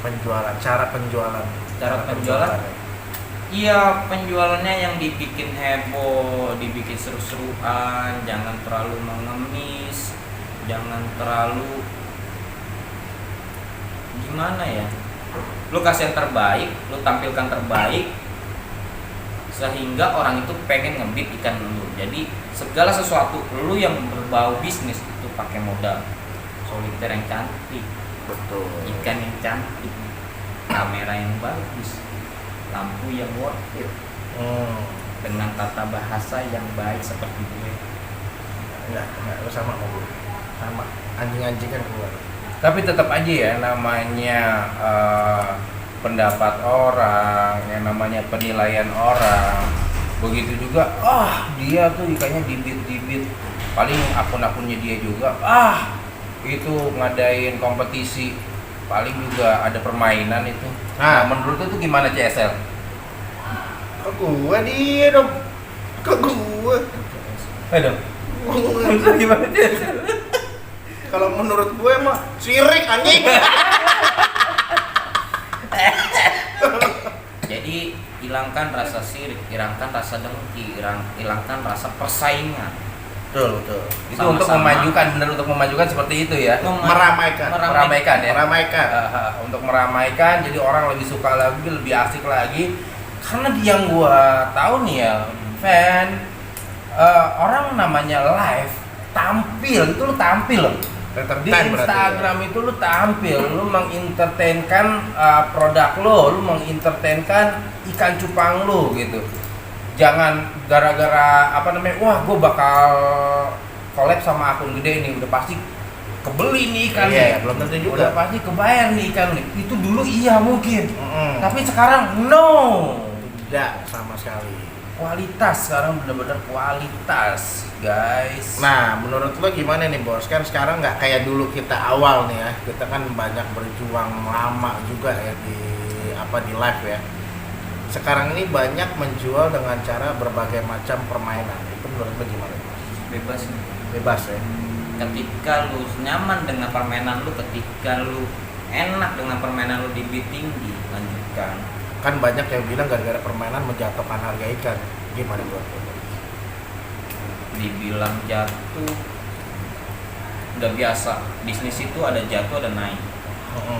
Penjualan, cara penjualan. Cara penjualan? Iya, penjualannya yang dibikin heboh, dibikin seru-seruan, jangan terlalu mengemis, jangan terlalu gimana ya? Lu kasih yang terbaik, lu tampilkan terbaik, sehingga orang itu pengen ngebit ikan lu. Jadi segala sesuatu lu yang berbau bisnis itu pakai modal soliter yang cantik, Betul. ikan yang cantik, kamera yang bagus, lampu yang worth it, dengan tata bahasa yang baik seperti gue. Enggak, lu sama sama gue. Sama. Anjing-anjing kan keluar. Tapi tetap aja ya namanya pendapat orang, yang namanya penilaian orang. Begitu juga, dia tuh ikannya dibit-dibit. Paling akun-akunnya dia juga, itu ngadain kompetisi. Paling juga ada permainan itu. Nah, menurut lu tuh gimana CSL? Ke gue dia dong. Ke gue. Aduh. Menurut lu gimana CSL? Kalau menurut gue mah sirik anjing. Jadi hilangkan rasa sirik, hilangkan rasa dengki, hilangkan rasa persaingan. Betul. Itu Sama-sama. untuk memajukan, benar untuk memajukan seperti itu ya. Meramaikan. Meramaikan ya. Meramaikan. Untuk meramaikan, jadi orang lebih suka lagi, lebih asik lagi. Karena yang gua tahu nih ya, fan, orang namanya live, tampil itu lu tampil loh. Di Entertain berarti Instagram itu lu tampil, lu mengentertainkan produk lu mengentertainkan ikan cupang lu gitu. Jangan gara-gara wah gue bakal collab sama akun gede nih, udah pasti kebeli nih ikan nih. Belum tentu juga. Udah pasti kebayar nih ikan nih. Itu dulu iya mungkin. Mm-mm. Tapi sekarang no. Tidak sama sekali. Kualitas sekarang benar-benar kualitas, guys. Nah, menurut lo gimana nih bos? Kan sekarang nggak kayak dulu kita awal nih ya. Kita kan banyak berjuang lama juga ya di live ya. Sekarang ini banyak menjual dengan cara berbagai macam permainan. Itu menurut lo gimana? Bebas nih. Bebas ya. Ketika lu nyaman dengan permainan lu, ketika lu enak dengan permainan lu di bid tinggi, lanjutkan. Kan banyak yang bilang gara-gara permainan menjatuhkan harga ikan. Gimana buat lo? Dibilang jatuh, udah biasa. Bisnis itu ada jatuh ada naik.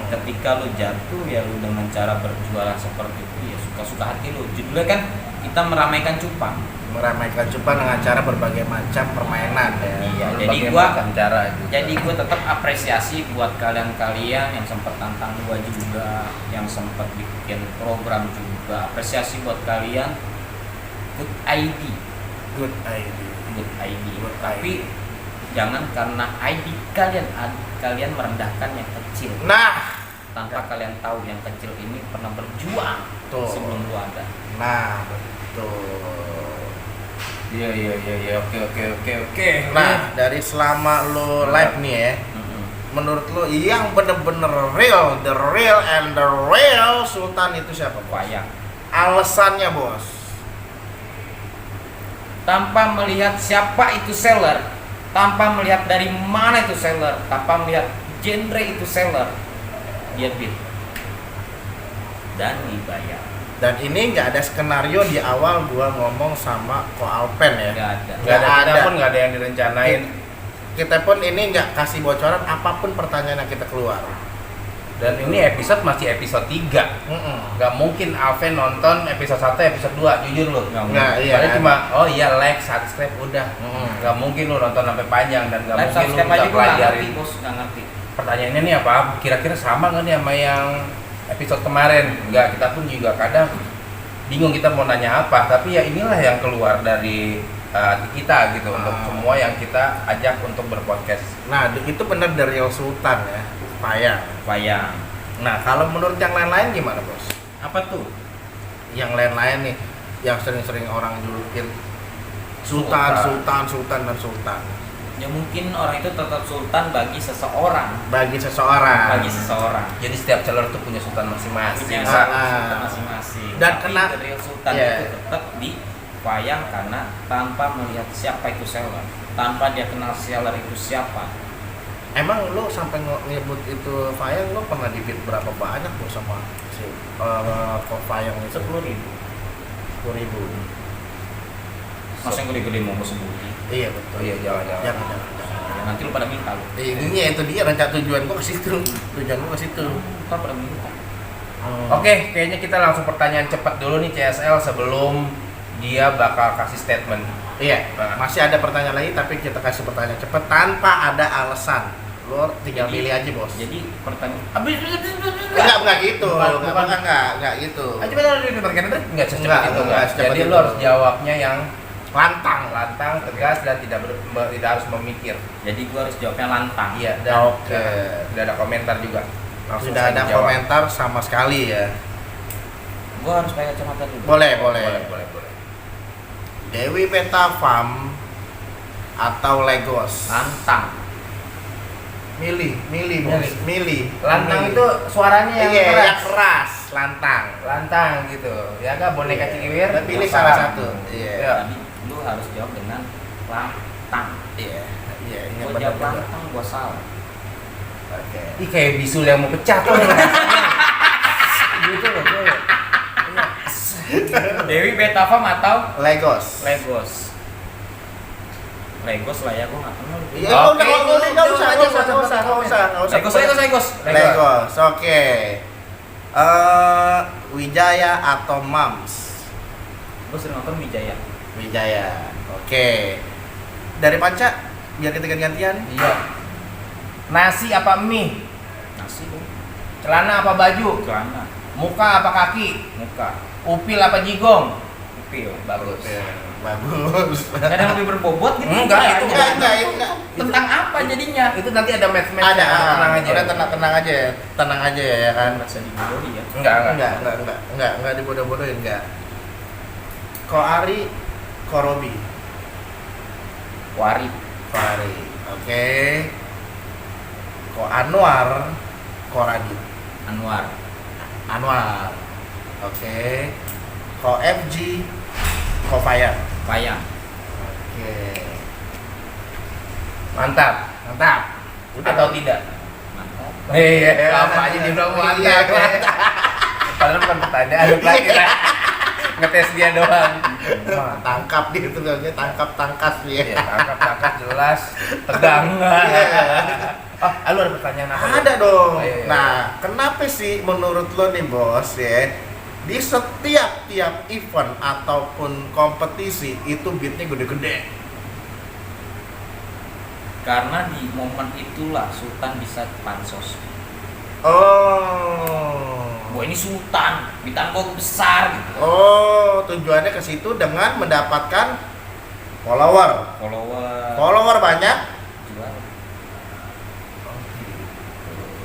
Ketika lu jatuh ya lu dengan cara berjualan seperti itu ya suka-suka hati lu. Judulnya kan kita meramaikan cupang. Meramaikan cupang dengan cara berbagai macam permainan ya. Iya, Berbagai macam cara juga. jadi gua tetap apresiasi buat kalian-kalian yang sempat tantang gua juga, yang sempat bikin program juga. Apresiasi buat kalian. Good ID. Good idea. Good ID. Good Tapi idea. jangan karena ID kalian merendahkan yang kecil. Nah, Tanpa kalian tahu yang kecil ini pernah berjuang Tuh. sebelum lu ada. nah betul. Iya, oke. Nah, dari selama lo live nih ya, Mm-mm. menurut lo yang bener-bener real, the real and the real Sultan itu siapa? Wayang. Alasannya bos. Tanpa melihat siapa itu seller, tanpa melihat dari mana itu seller, tanpa melihat genre itu seller, dia bid dan dibayar. Dan ini nggak ada skenario di awal gua ngomong sama Ko Alpen ya. Nggak ada. Nggak ada, kita ada. pun nggak ada yang direncanain. Kita pun ini nggak kasih bocoran apapun pertanyaan yang kita keluar. Dan ini episode masih episode 3. Nggak mungkin Alven nonton episode 1, episode 2, jujur lu. Nggak, iya. Padahal cuma, oh iya like, subscribe, udah. Mm-mm. Nggak mungkin lu nonton sampai panjang dan nggak Live mungkin lu subscribe bisa aja gua nggak ngerti, pelajarin. bos, nggak ngerti. Pertanyaannya nih apa? Kira-kira sama nggak nih sama yang episode kemarin? Nggak, kita pun juga kadang bingung kita mau nanya apa. Tapi ya inilah yang keluar dari hati kita gitu untuk semua yang kita ajak untuk berpodcast. Nah, itu benar dari real Sultan ya, Wayang. Nah, kalau menurut yang lain-lain gimana bos? Apa tuh? Yang lain-lain nih, yang sering-sering orang julukin Sultan, Sultan. dan Sultan. Ya mungkin orang itu tetap sultan bagi seseorang. Bagi seseorang. Bagi seseorang. Jadi setiap seller tuh punya sultan masing-masing. Punya Ah, sultan masing-masing. Dan Tapi kena- the real sultan Iya. itu tetap di wayang karena tanpa melihat siapa itu seller, tanpa dia kenal seller itu siapa. Emang lo sampai nyebut itu Fayang, lo pernah di-bid berapa banyak lo sama si kok Fayang itu? 10.000. 10.000. Masa yang gede-gede mau sebutin? Iya betul. Oh iya, jangan. Jangan. Ya, nanti lu pada minta lu. Ini itu dia rencana tujuan gua ke situ. Tujuan gua ke situ. Ntar pada minta. Oke, kayaknya kita langsung pertanyaan cepat dulu nih CSL sebelum dia bakal kasih statement. Iya, masih ada pertanyaan lagi tapi kita kasih pertanyaan cepat tanpa ada alasan. Lo tinggal Jadi- pilih aja, Bos. Jadi pertanyaan Enggak gitu. Bukan. Enggak gitu. Aja benar enggak secepat Enggak, itu enggak enggak. secepat Jadi itu. lo harus jawabnya yang Lantang. tegas dan tidak harus memikir. jadi gua harus jawabnya lantang. Iya, dan Oke. tidak ada komentar juga. Langsung Sudah saja ada jawab. komentar sama sekali ya. Gua harus pakai kacamata dulu. Boleh. Boleh. Dewi Peta Farm atau Legos? Lantang. Milih, Bos. Milih. Lantang Milih. itu suaranya yang Iya, keras. yang keras, lantang. Lantang gitu. Ya enggak boneka cikiwir. Udah pilih salah. salah satu. Iya. Iya. Tadi lu harus jawab dengan lantang. Iya, Gua benar jawab juga. lantang, gua salah. Oke. Ih kayak bisul yang mau pecah tuh. Gitu loh tuh. Dewi Beta Farm atau Legos. Legos? Legos lah ya, gua nggak kenal. Iya, Oke, enggak usah. Legos. Legos. Oke. Wijaya atau Mams? Gua sering nonton Wijaya. Wijaya. Oke. Dari Panca biar kita gantian. Iya. Nasi apa mie? Nasi gua. Celana apa baju? Celana. Muka apa kaki? Muka. Upil apa jigong? Upil. Bagus. Bagus. Ada yang lebih berbobot gitu? Enggak, itu Enggak. Tentang apa jadinya? Itu nanti ada match-match. Ada, tenang aja. Udah tenang aja ya kan. Merasa dibodohi ya. Enggak dibodoh-bodohin enggak. Ko Ari, Ko Robi. Wari. Fari. Oke. Ko Anwar, Ko Radit. Anwar. Anwar. Oke. Ko FG, Ko Fayang. Payang. Oke. Mantap. Atau tidak? Mantap. Apa aja dia bilang mantap. Padahal bukan pertanyaan lagi lah. Ngetes dia doang. Tangkap dia tuh namanya tangkap tangkas dia. Iya, tangkap jelas, tegang. Lu ada pertanyaan apa? Ada dong. Oh, iya. Nah, kenapa sih menurut lo nih bos ya, di setiap tiap event ataupun kompetisi itu beatnya gede-gede? Karena di momen itulah Sultan bisa pansos. Oh. Gua ini Sultan, bintang gua besar gitu. Oh, tujuannya ke situ dengan mendapatkan follower. Follower banyak. Jual.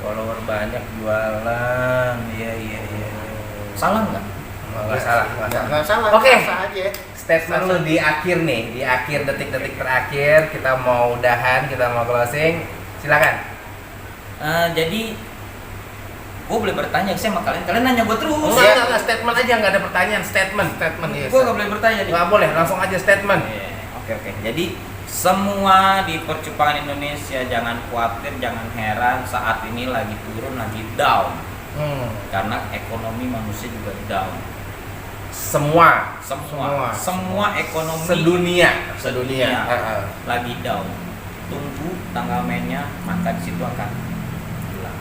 Follower banyak jualan. Iya. Salah nggak? Nggak salah. Nggak salah. Oke. Sah aja. Statement lu di akhir nih, di akhir detik-detik terakhir kita mau udahan, kita mau closing. Silakan. Jadi gue boleh bertanya sih sama kalian. Kalian nanya gue terus. Enggak, statement aja, nggak ada pertanyaan, statement, yes. Gue nggak boleh bertanya nih. Nggak boleh, langsung aja statement. Iya, Oke. Jadi semua di percupangan Indonesia jangan khawatir, jangan heran saat ini lagi turun, lagi down. Karena ekonomi manusia juga down. Semua Ekonomi sedunia. lagi down. Tunggu tanggal mainnya, maka di situ akan hilang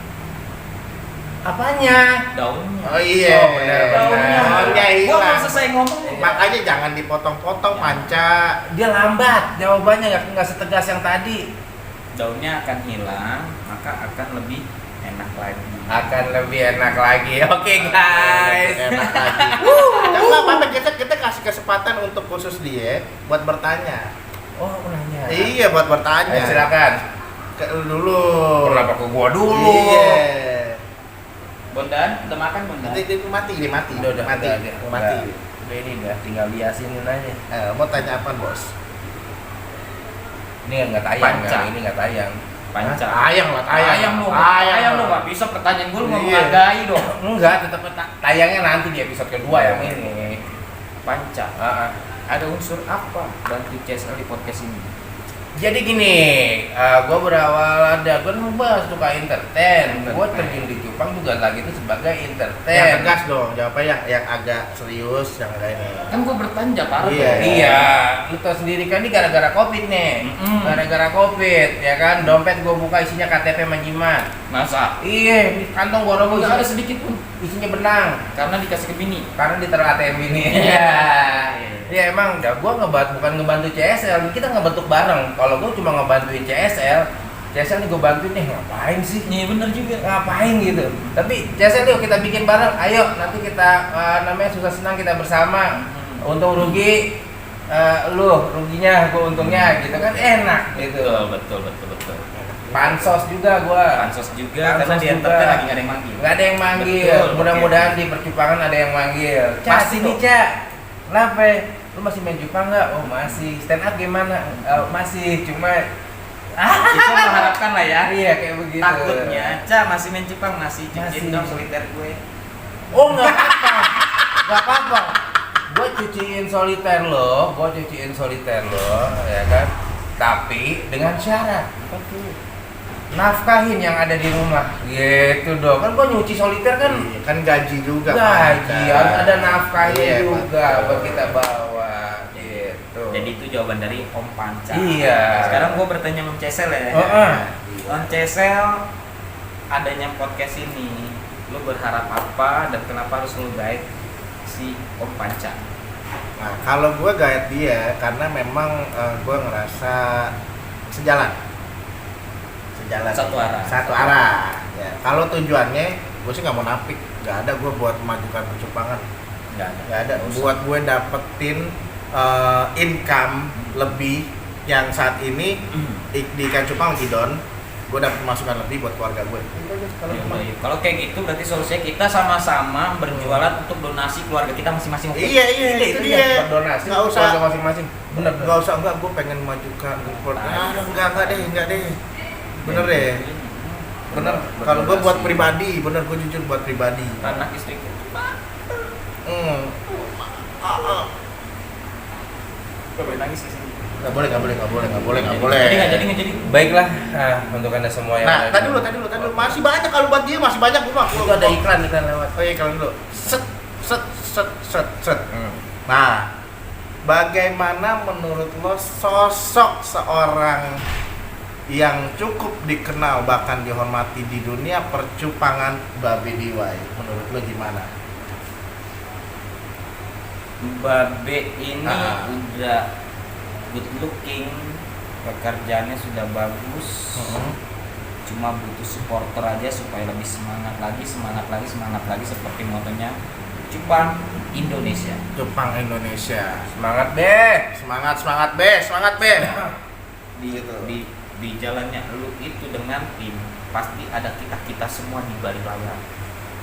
Apanya? daunnya. Oh iya. Oh, benar. Daunnya Gua hilang. belum selesai ngomong. Makanya jangan dipotong-potong panca. Dia lambat, jawabannya nggak setegas yang tadi. Daunnya akan hilang, maka akan lebih enak lagi. Akan lebih enak lagi. Oke guys. Enak lagi. Coba apa kita kasih kesempatan untuk khusus dia buat bertanya. Oh, nanya. Iya, buat bertanya. Silakan. Ke lu dulu. Kenapa ke gua dulu? Iya. Bondan, udah makan Bondan? Dia mati. Udah, mati. Udah, ini udah tinggal diasinin aja. Mau tanya apa, Bos? Ini nggak tayang, Panca. Ini nggak tayang. Panca. Tayang lah, Ayam lu, Pak. Bisa pertanyaan gue lu nggak Iya. menghargai dong. Enggak, tetap tayangnya nanti di episode kedua yang ini. Panca. Ah. Ada unsur apa bantu CSL di podcast ini? Jadi gini, gue berawal gue ngebahas suka entertain. Gue terjun di Cupang juga lagi itu sebagai entertain. Yang tegas dong, jawabnya yang agak serius, yang agak ini. Kan gue bertanya Pak. Iya. Iya, lu tau sendiri kan ini gara-gara covid nih. Gara-gara covid, ya kan. Dompet gue buka isinya KTP menjimat. Masa? Iya, di kantong gue roboh Nggak ada sedikit pun. isinya benang. Karena dikasih ke bini. Karena ditaruh ATM ini. Iya. Ya emang, gue bukan ngebantu CSL, kita ngebentuk bareng. Kalau gue cuma ngebantuin CSL nih gue bantuin nih, ngapain sih? Iya bener juga. Ngapain gitu. Tapi CSL yuk kita bikin bareng, ayo nanti kita namanya susah senang kita bersama. Untung rugi, lu ruginya, gue untungnya gitu kan enak gitu. Betul. Pansos juga gue. Pansos juga karena di entertain lagi nggak ada yang manggil. Nggak ada yang manggil. Betul, Mudah-mudahan di percupangan ada yang manggil. Cak, Pasti sini kok. Cak. Kenapa? Lu masih main Jepang nggak? Oh masih. Stand up gimana? Masih. Cuma Kita mengharapkan lah ya. iya kayak begitu. Takutnya, masih main Jepang, masih cuciin Masih. dong soliter gue. Oh nggak apa-apa. Nggak apa-apa. Gue cuciin soliter lo, ya kan? Tapi dengan syarat. Nafkahin yang ada di rumah. Gitu dong. Kan gue nyuci soliter kan. Iya, kan gaji juga. Gaji Pak. harus ada nafkahnya Iya, juga betul. buat kita bawa gitu. Jadi itu jawaban dari Om Panca. Iya. Sekarang gue bertanya Om Cesel ya. Om Cesel, adanya podcast ini, lu berharap apa dan kenapa harus lu guide si Om Panca? Nah, kalau gue guide dia karena memang gue ngerasa sejalan. Satu arah. Ya. Kalau tujuannya, gue sih nggak mau napik. Nggak ada gue buat memajukan percupangan. Nggak ada. Buat gue dapetin income lebih yang saat ini di ikan cupang lagi down. Gue dapat masukan lebih buat keluarga gue. Kalau kayak gitu berarti solusinya kita sama-sama berjualan untuk donasi keluarga kita masing-masing. Iya itu dia. Berdonasi. Nggak usah. keluarga masing-masing. Bener. Nggak usah, gue pengen majukan import. Enggak deh. Bener deh. Bener. Kalau gue buat pribadi, gue jujur buat pribadi. Anak istriku. Gak boleh nangis di sini. Nggak boleh. Jadi. Baiklah, untuk anda semua yang Nah, ada tadi dulu. Masih banyak kalau buat dia masih banyak gue mah. itu ada iklan lewat. Oh iya, iklan dulu. Set. Nah, bagaimana menurut lo sosok seorang yang cukup dikenal bahkan dihormati di dunia percupangan Babe DIY. Menurut lo gimana? Babe ini Ah. udah good looking, pekerjaannya sudah bagus. Cuma butuh supporter aja supaya lebih semangat lagi seperti motonya Cupang Indonesia. Cupang Indonesia. Semangat deh. Semangat be. Di, Gitu. di jalannya lu itu dengan tim pasti ada kita semua di balik layar.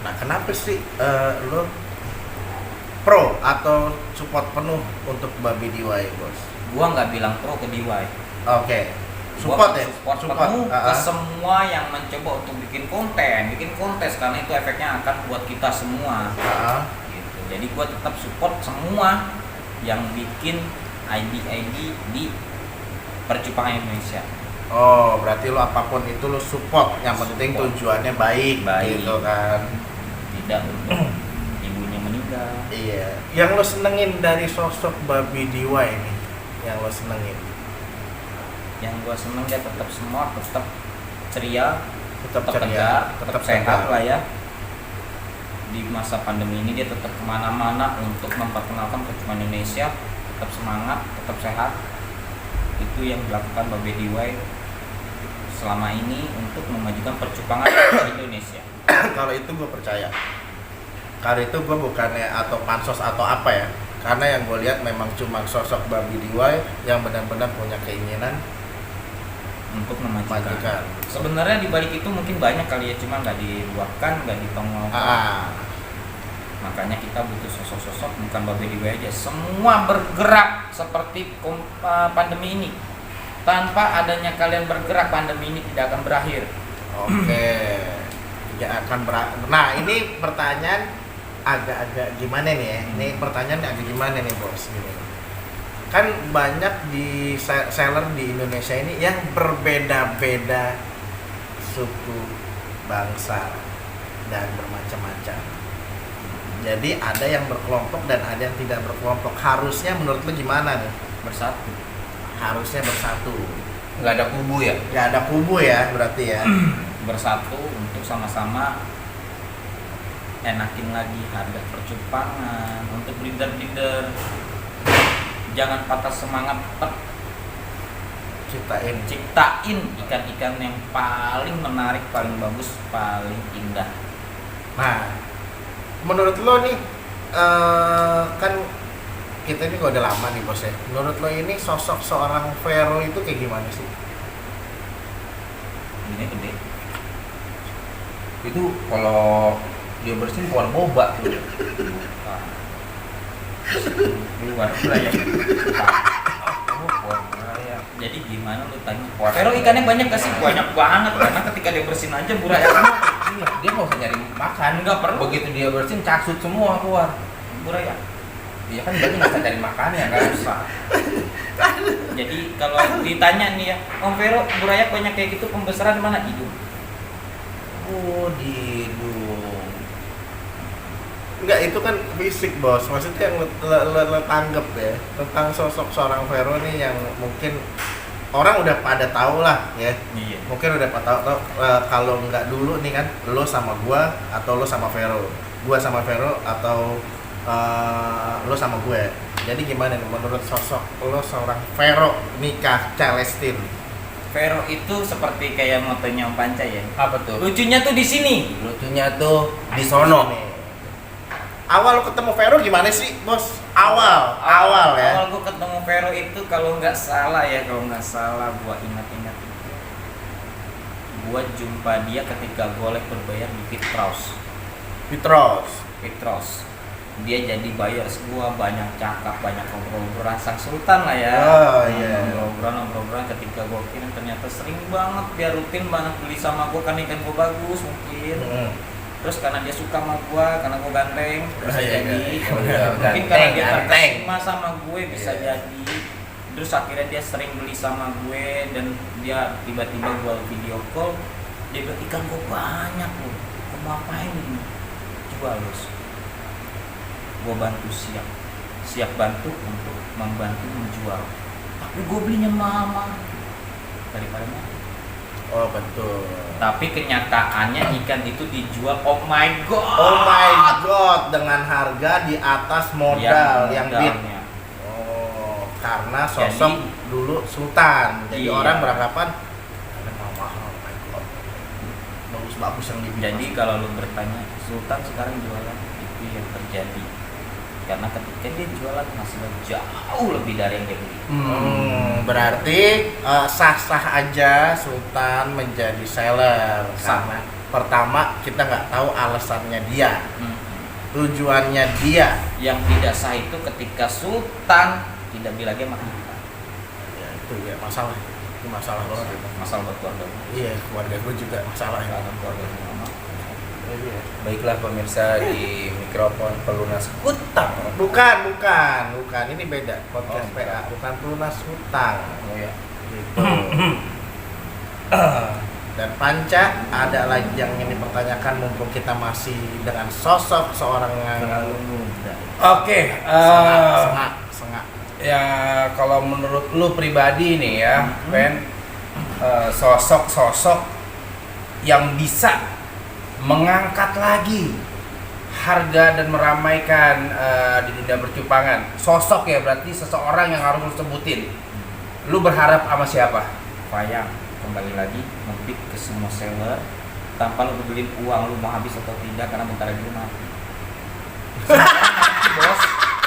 Nah, kenapa sih lo pro atau support penuh untuk Babe DIY, Bos? Gua nggak bilang pro ke DIY. Oke. Gua Support ya? support penuh ke Ah. semua yang mencoba untuk bikin kontes karena itu efeknya akan buat kita semua. Ah. Gitu. Jadi gua tetap support semua yang bikin ID di percupangan Indonesia. Oh, berarti lo apapun itu lo support. Yang penting Support. tujuannya baik, Baik. gitu kan. Tidak untuk ibunya meninggal. Iya. Yang lo senengin dari sosok Babe DIY ini, yang lo senengin, Yang gua seneng dia tetap ceria, tetap tetap ceria, tegak, tetap sehat tegak. lah ya. Di masa pandemi ini dia tetap kemana-mana untuk memperkenalkan percupangan Indonesia, tetap semangat, tetap sehat. Itu yang dilakukan Babe DIY selama ini untuk memajukan percupangan Indonesia. Kalau itu gue percaya. Kalau itu gue bukannya atau pansos atau apa ya. Karena yang gue lihat memang cuma sosok Babe DIY yang benar-benar punya keinginan Untuk memajukan. majukan. Sebenarnya di balik itu mungkin banyak kali ya, cuma nggak diluapkan, nggak ditongolkan. Ah, Makanya kita butuh sosok-sosok bukan Babe DIY aja, semua bergerak seperti pandemi ini. Tanpa adanya kalian bergerak, pandemi ini tidak akan berakhir. oke. Tidak akan Nah, ini pertanyaan agak-agak gimana nih ya? Ini pertanyaan agak gimana nih, Bos? Gini. Kan banyak di seller di Indonesia ini yang berbeda-beda suku, bangsa, dan bermacam-macam. Jadi ada yang berkelompok dan ada yang tidak berkelompok. Harusnya menurut lo gimana nih? Bersatu. Harusnya bersatu. Nggak ada kubu ya. Gak ada kubu ya berarti ya. Bersatu untuk sama-sama enakin lagi harga percupangan untuk breeder. Jangan patah semangat, tetap ciptain ikan-ikan yang paling menarik, paling bagus, paling indah. Nah, menurut lo nih, kan kita ini udah lama nih, Bos ya. Menurut lo ini sosok seorang Vero itu kayak gimana sih? Ini gede. Itu kalau dia bersin keluar boba tuh. Keluar ya. Keluar ya. Jadi gimana lu tanya? Vero ikannya banyak gak sih? Banyak banget karena ketika dia bersin aja buraya semua. Iya, dia nggak usah nyari makan. Nggak perlu. Begitu dia bersin, casut semua keluar. Buraya. Iya kan berarti nggak usah cari makannya kan. Usah. Jadi kalau ditanya nih ya, Om Vero buraya banyak kayak gitu, pembesaran mana? Hidung. Oh, di hidung. Enggak, itu kan fisik, Bos. Maksudnya yang lo tanggep ya tentang sosok seorang Vero nih yang mungkin orang udah pada tahu lah ya. Iya. Mungkin udah pada tahu kalau nggak dulu nih kan lo sama gua atau lo sama Vero. Gua sama Vero atau lo sama gue. Jadi gimana nih menurut sosok lo seorang Vero nikah Celestin? Vero itu seperti kayak motonya Om Panca ya. Apa tuh? Lucunya tuh di sini. Lucunya tuh di sono. Awal lo ketemu Vero gimana sih, Bos? Awal ya. Awal gua ketemu Vero itu kalau nggak salah gua ingat-ingat. Gua jumpa dia ketika gua lagi berbayar di Fitros. Dia jadi buyers gua, banyak cakap, banyak ngobrol-ngobrol, sang sultan lah ya. Oh, iya. Ngobrol-ngobrol ketika gua kirim ternyata sering banget dia rutin banget beli sama gua kan ikan gua bagus mungkin. Terus karena dia suka sama gua, karena gua ganteng, bisa Iya, jadi. iya. Mungkin karena dia Ganteng. terkesima sama gue bisa Iya. jadi. Terus akhirnya dia sering beli sama gue dan dia tiba-tiba gua video call, dia bilang ikan gua banyak loh, kamu ngapain ini? Jual los. Gua bantu siap bantu untuk membantu menjual. Tapi gue belinya mama daripada mati. Oh betul. Tapi kenyataannya ikan itu dijual, oh my god. Oh my god, dengan harga di atas modal yang bid. modalnya. Oh, karena sosok dulu sultan. Jadi Iya. orang beranggapan memang mahal, oh my god. Bagus-bagus yang dibid. Jadi kalau lu bertanya, Sultan sekarang jualan, itu yang terjadi. Karena ketika dia jualan hasilnya jauh lebih dari yang dia beli. Berarti sah-sah aja Sultan menjadi seller. Sah. Karena pertama kita nggak tahu alasannya dia, tujuannya dia. Yang tidak sah itu ketika Sultan tidak bilang dia makan kita. Ya itu ya masalah. Itu masalah banget itu. Masalah buat keluarga. Iya, keluarga gue juga masalah ya. Dalam keluarga mama. Baiklah pemirsa di mikrofon pelunas hutang. Bukan. Ini beda. Podcast Oh, PA, bukan pelunas hutang. Oh ya. Gitu. Dan Panca ada lagi yang ingin dipertanyakan mumpung kita masih dengan sosok seorang yang Terlalu muda. Oke, sengak. ya kalau menurut lu pribadi nih ya, Ben, sosok-sosok yang bisa mengangkat lagi harga dan meramaikan di dunia percupangan. Sosok ya berarti seseorang yang harus lu sebutin. Lu berharap sama siapa? Supaya kembali lagi ngebit ke semua seller tanpa lu pedulin uang lu mau habis atau tidak karena bentar lagi lu mati. Bos.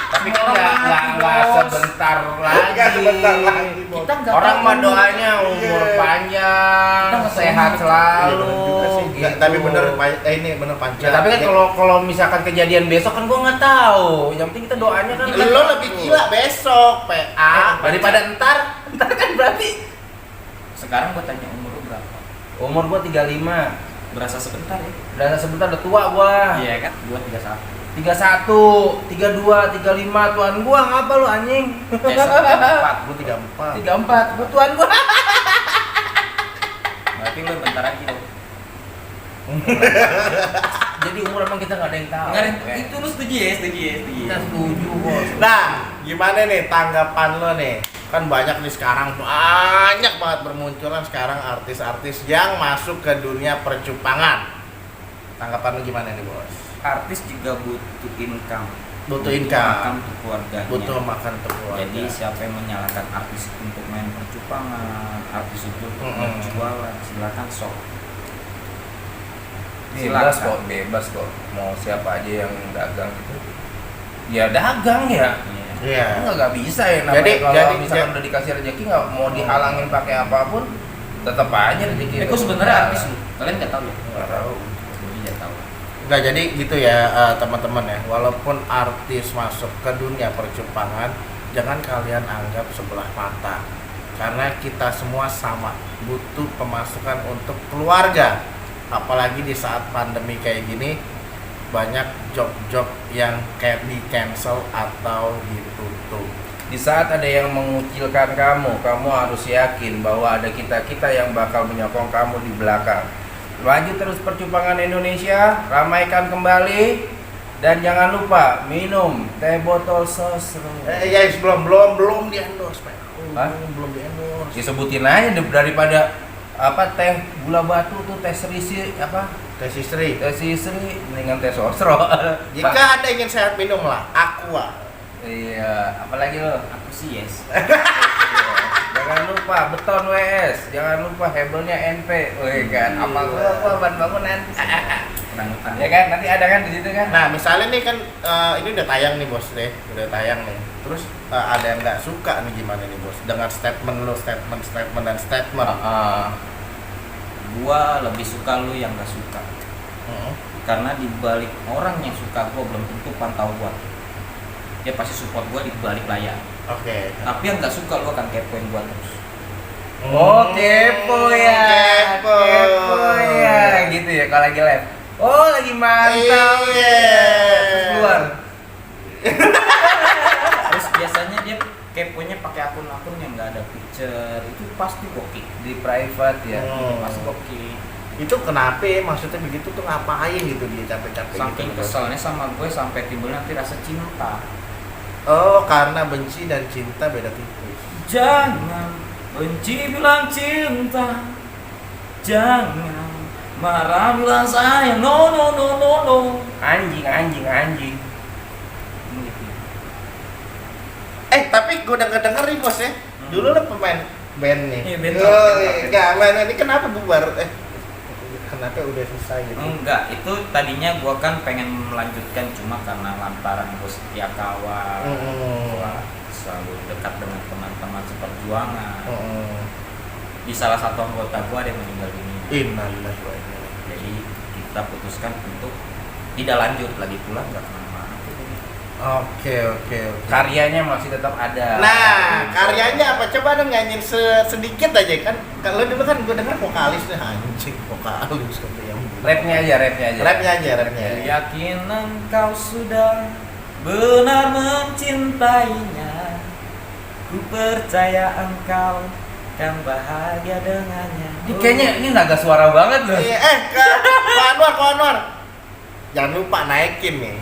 Tapi kan Orang nggak mati, Bos. sebentar lagi. Nggak sebentar lagi, Bos. Kita nggak Orang tahu mah umur. doanya umur Iya. panjang, Kita nggak tahu sehat umur. selalu. Iya, bener juga sih. Gitu. Tapi bener ini bener Panca. Ya, tapi kan kalau misalkan kejadian besok kan gua nggak tahu. Yang penting kita doanya kan. lo lebih gila besok PA daripada ntar kan berarti Sekarang gua tanya umur lu berapa? umur gua 35. Berasa sebentar ya? Udah sebentar udah tua gua. Iya kan? Gua 31. 31, 32, 35 tuan gua ngapa lu anjing? 4. gue 34. 34 gua tuan gua. Berarti lu bentar lagi lo. Jadi umur emang kita nggak ada yang tahu. Itu lu setuju ya? Kita setuju bos. Nah, gimana nih tanggapan lo nih? Kan banyak nih sekarang banyak banget bermunculan sekarang artis-artis yang masuk ke dunia percupangan. Tanggapan lo gimana nih bos? Artis juga butuh income. Butuh income. makan untuk keluarganya. Butuh makan untuk keluarga. Jadi siapa yang menyalahkan artis untuk main percupangan, artis untuk jualan, silakan sok. Bebas kok, mau siapa aja yang dagang gitu. Ya dagang ya. Iya. Nggak bisa ya namanya kalau jadi- misalkan udah dikasih rezeki nggak mau dihalangin pakai apapun tetap aja rezeki. Gue sebenarnya artis lu. Kalian nggak tahu ya? Nggak tahu. Jadi nggak tahu. Nggak, jadi gitu ya teman-teman ya. Walaupun artis masuk ke dunia percupangan, jangan kalian anggap sebelah mata. Karena kita semua sama, butuh pemasukan untuk keluarga. Apalagi di saat pandemi kayak gini, banyak job-job yang kayak di cancel atau ditutup. Di saat ada yang mengucilkan kamu harus yakin bahwa ada kita-kita yang bakal menyokong kamu di belakang. Lanjut terus percupangan Indonesia, ramaikan kembali, dan jangan lupa minum teh botol sosro. Guys, belum di endorse, Pak. Hah? Belum di endorse. Disebutin aja daripada apa teh gula batu tuh teh serisi apa Teh Sisri. teh sisri mendingan teh sosro. Jika Anda ingin sehat, minumlah Aqua. Iya, apalagi lo? Aku sih yes. Jangan lupa beton WS, jangan lupa hebelnya NP. Wih kan, apa gua bahan bangunan. Kurang utang. Ya kan, nanti ada kan di situ kan? Nah, misalnya nih kan ini udah tayang nih bos deh, udah tayang nih. Terus ada yang nggak suka nih gimana nih bos? Dengan statement lo, statement dan statement. Gua lebih suka lu yang gak suka. Karena di balik orang yang suka gua belum tentu pantau gua. Dia pasti support gua di balik layar. Oke. Tapi yang gak suka lu akan kepoin gua terus. Oh, kepo ya. Kepo. ya. Gitu ya kalau lagi live. Oh, lagi mantap Iya. ya. Terus keluar. Terus biasanya dia keponya pakai akun-akun yang nggak ada picture, itu pasti bokeh. Di private ya. Pasti bokeh. Itu kenapa? Maksudnya begitu tuh ngapain gitu dia capek-capek Saking gitu? keselnya sama gue sampai timbul nanti rasa cinta. Oh, karena benci dan cinta beda tipis. Jangan benci bilang cinta, Jangan marahilah saya. No. Anjing. Tapi gue denger nih bos ya. Dulu lo pemain band nih. Iya, band. Enggak, main ini kenapa bubar? Kenapa udah selesai gitu? Enggak, itu tadinya gua kan pengen melanjutkan, cuma karena lantaran gua setia kawan, gua selalu dekat dengan teman-teman seperjuangan. Di salah satu anggota gua ada yang meninggal dunia. Innalillahi wa inna ilaihi. Jadi kita putuskan untuk tidak lanjut lagi, pula nggak kemana-mana. Oke. Karyanya masih tetap ada. Nah, karyanya apa? Coba dong nyanyiin sedikit aja kan. Kalau dulu kan gue dengar vokalis nih, anjing vokalis kan yang Rapnya aja. Rapnya aja. Keyakinan kau sudah benar mencintainya, ku percaya engkau kan bahagia dengannya. Ini kayaknya ini naga suara banget loh. Iya, Ko Anwar. Jangan lupa naikin nih.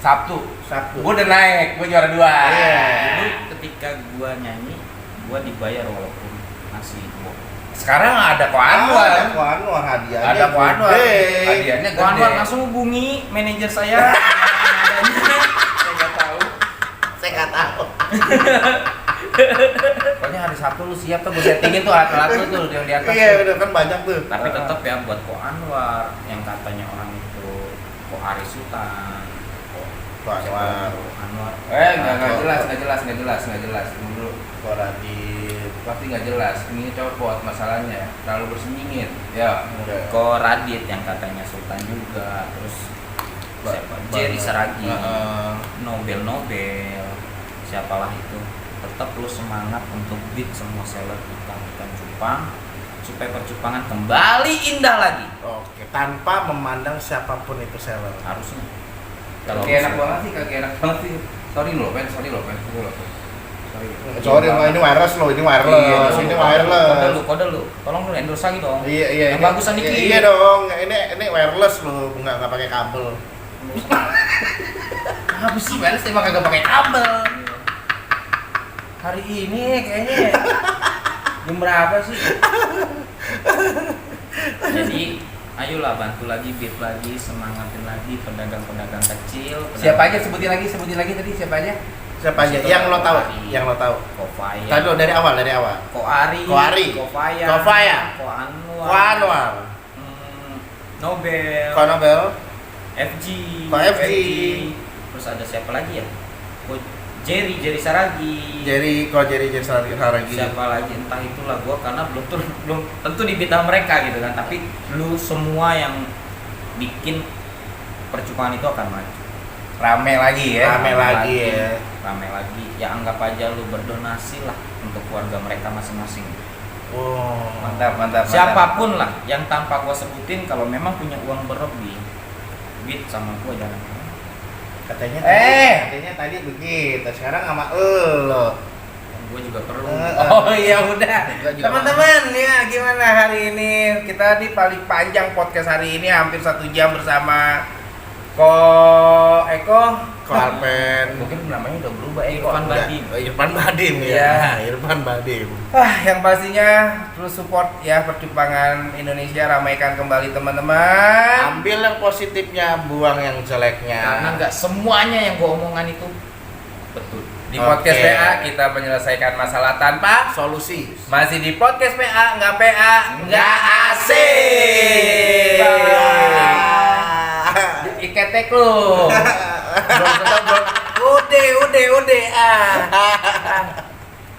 Sabtu. Sabtu. Gue udah naik, gue juara 2. Iya. Dulu ketika gua nyanyi, gua dibayar walaupun masih bohong. Sekarang ada Ko Anwar. Ada Ko Anwar hadiahnya. Ada Ko Anwar. gede. Hadiahnya Ko Anwar gede. langsung hubungi manajer saya. Saya nggak tahu. Saya nggak tahu. Pokoknya hari Sabtu lu siap tuh, gue settingin tuh alat-alat lu tuh yang di atas. Iya, tuh. bener kan banyak tuh. Tapi tetap ya buat Ko Anwar yang katanya orang itu Ko Aris Sultan. Ko Anwar. Ko Anwar. Nggak jelas. Dulu Ko Radit. pasti nggak jelas. Ini copot masalahnya, terlalu bersembunyi. Ya. Ko Radit yang katanya Sultan juga. Terus siapa? Jerry Saragi. Nobel. Siapalah itu. Tetap lu semangat untuk beat semua seller kita bukan cupang, supaya percupangan kembali indah lagi. Oke, tanpa memandang siapapun itu seller. Harusnya. Kagak enak banget sih. Sorry loh, Pen. Sorry. Sorry, ini wireless loh, ini wireless. Iya, Ini wireless. Kode lu. Tolong lu endorse lagi dong. Iya. Yang ini- bagusan dikit. Iya dong, ini wireless loh, nggak pakai kabel. Apa sih, Pen? Saya kagak pakai kabel. Hari ini kayaknya jam berapa sih? Jadi ayolah bantu lagi, beat lagi, semangatin lagi pedagang-pedagang kecil. Siapa aja sebutin lagi tadi siapa aja? Siapa aja? Yang lo tahu? Kofaya. Tadi dari awal. Ko Ari. Ko Ari. Kofaya. Ko Ko Anwar. Anwar. Nobel. Ko Nobel. FG. Ko FG. Terus ada siapa lagi ya? Ko Jerry Saragi. Jerry Saragi. Siapa lagi entah itulah gua karena belum tentu di bidang mereka gitu kan, tapi lu semua yang bikin percupangan itu akan maju. Rame lagi ya. Rame lagi ya. Rame lagi. Ya anggap aja lu berdonasi lah untuk keluarga mereka masing-masing. Oh. Mantap. Siapapun lah yang tanpa gua sebutin, kalau memang punya uang berlebih, beat sama gua jangan. Katanya Eh. tadi begitu. Sekarang sama lo. Gua juga perlu. Oh iya udah. Gua juga Teman-teman ya gimana hari ini? Kita di paling panjang podcast hari ini hampir 1 jam bersama Ko Alpen. Mungkin namanya udah berubah Irfan Badim. Irfan Badim ya. Iya. Irfan Badim. Yang pastinya terus support ya percupangan Indonesia, ramaikan kembali teman-teman. Ambil yang positifnya, buang yang jeleknya. Karena nggak semuanya yang gua omongan itu betul. Di podcast Oke. PA kita menyelesaikan masalah tanpa Solusi. masih di podcast PA, nggak asik. Iketek lu. Belum. Udah.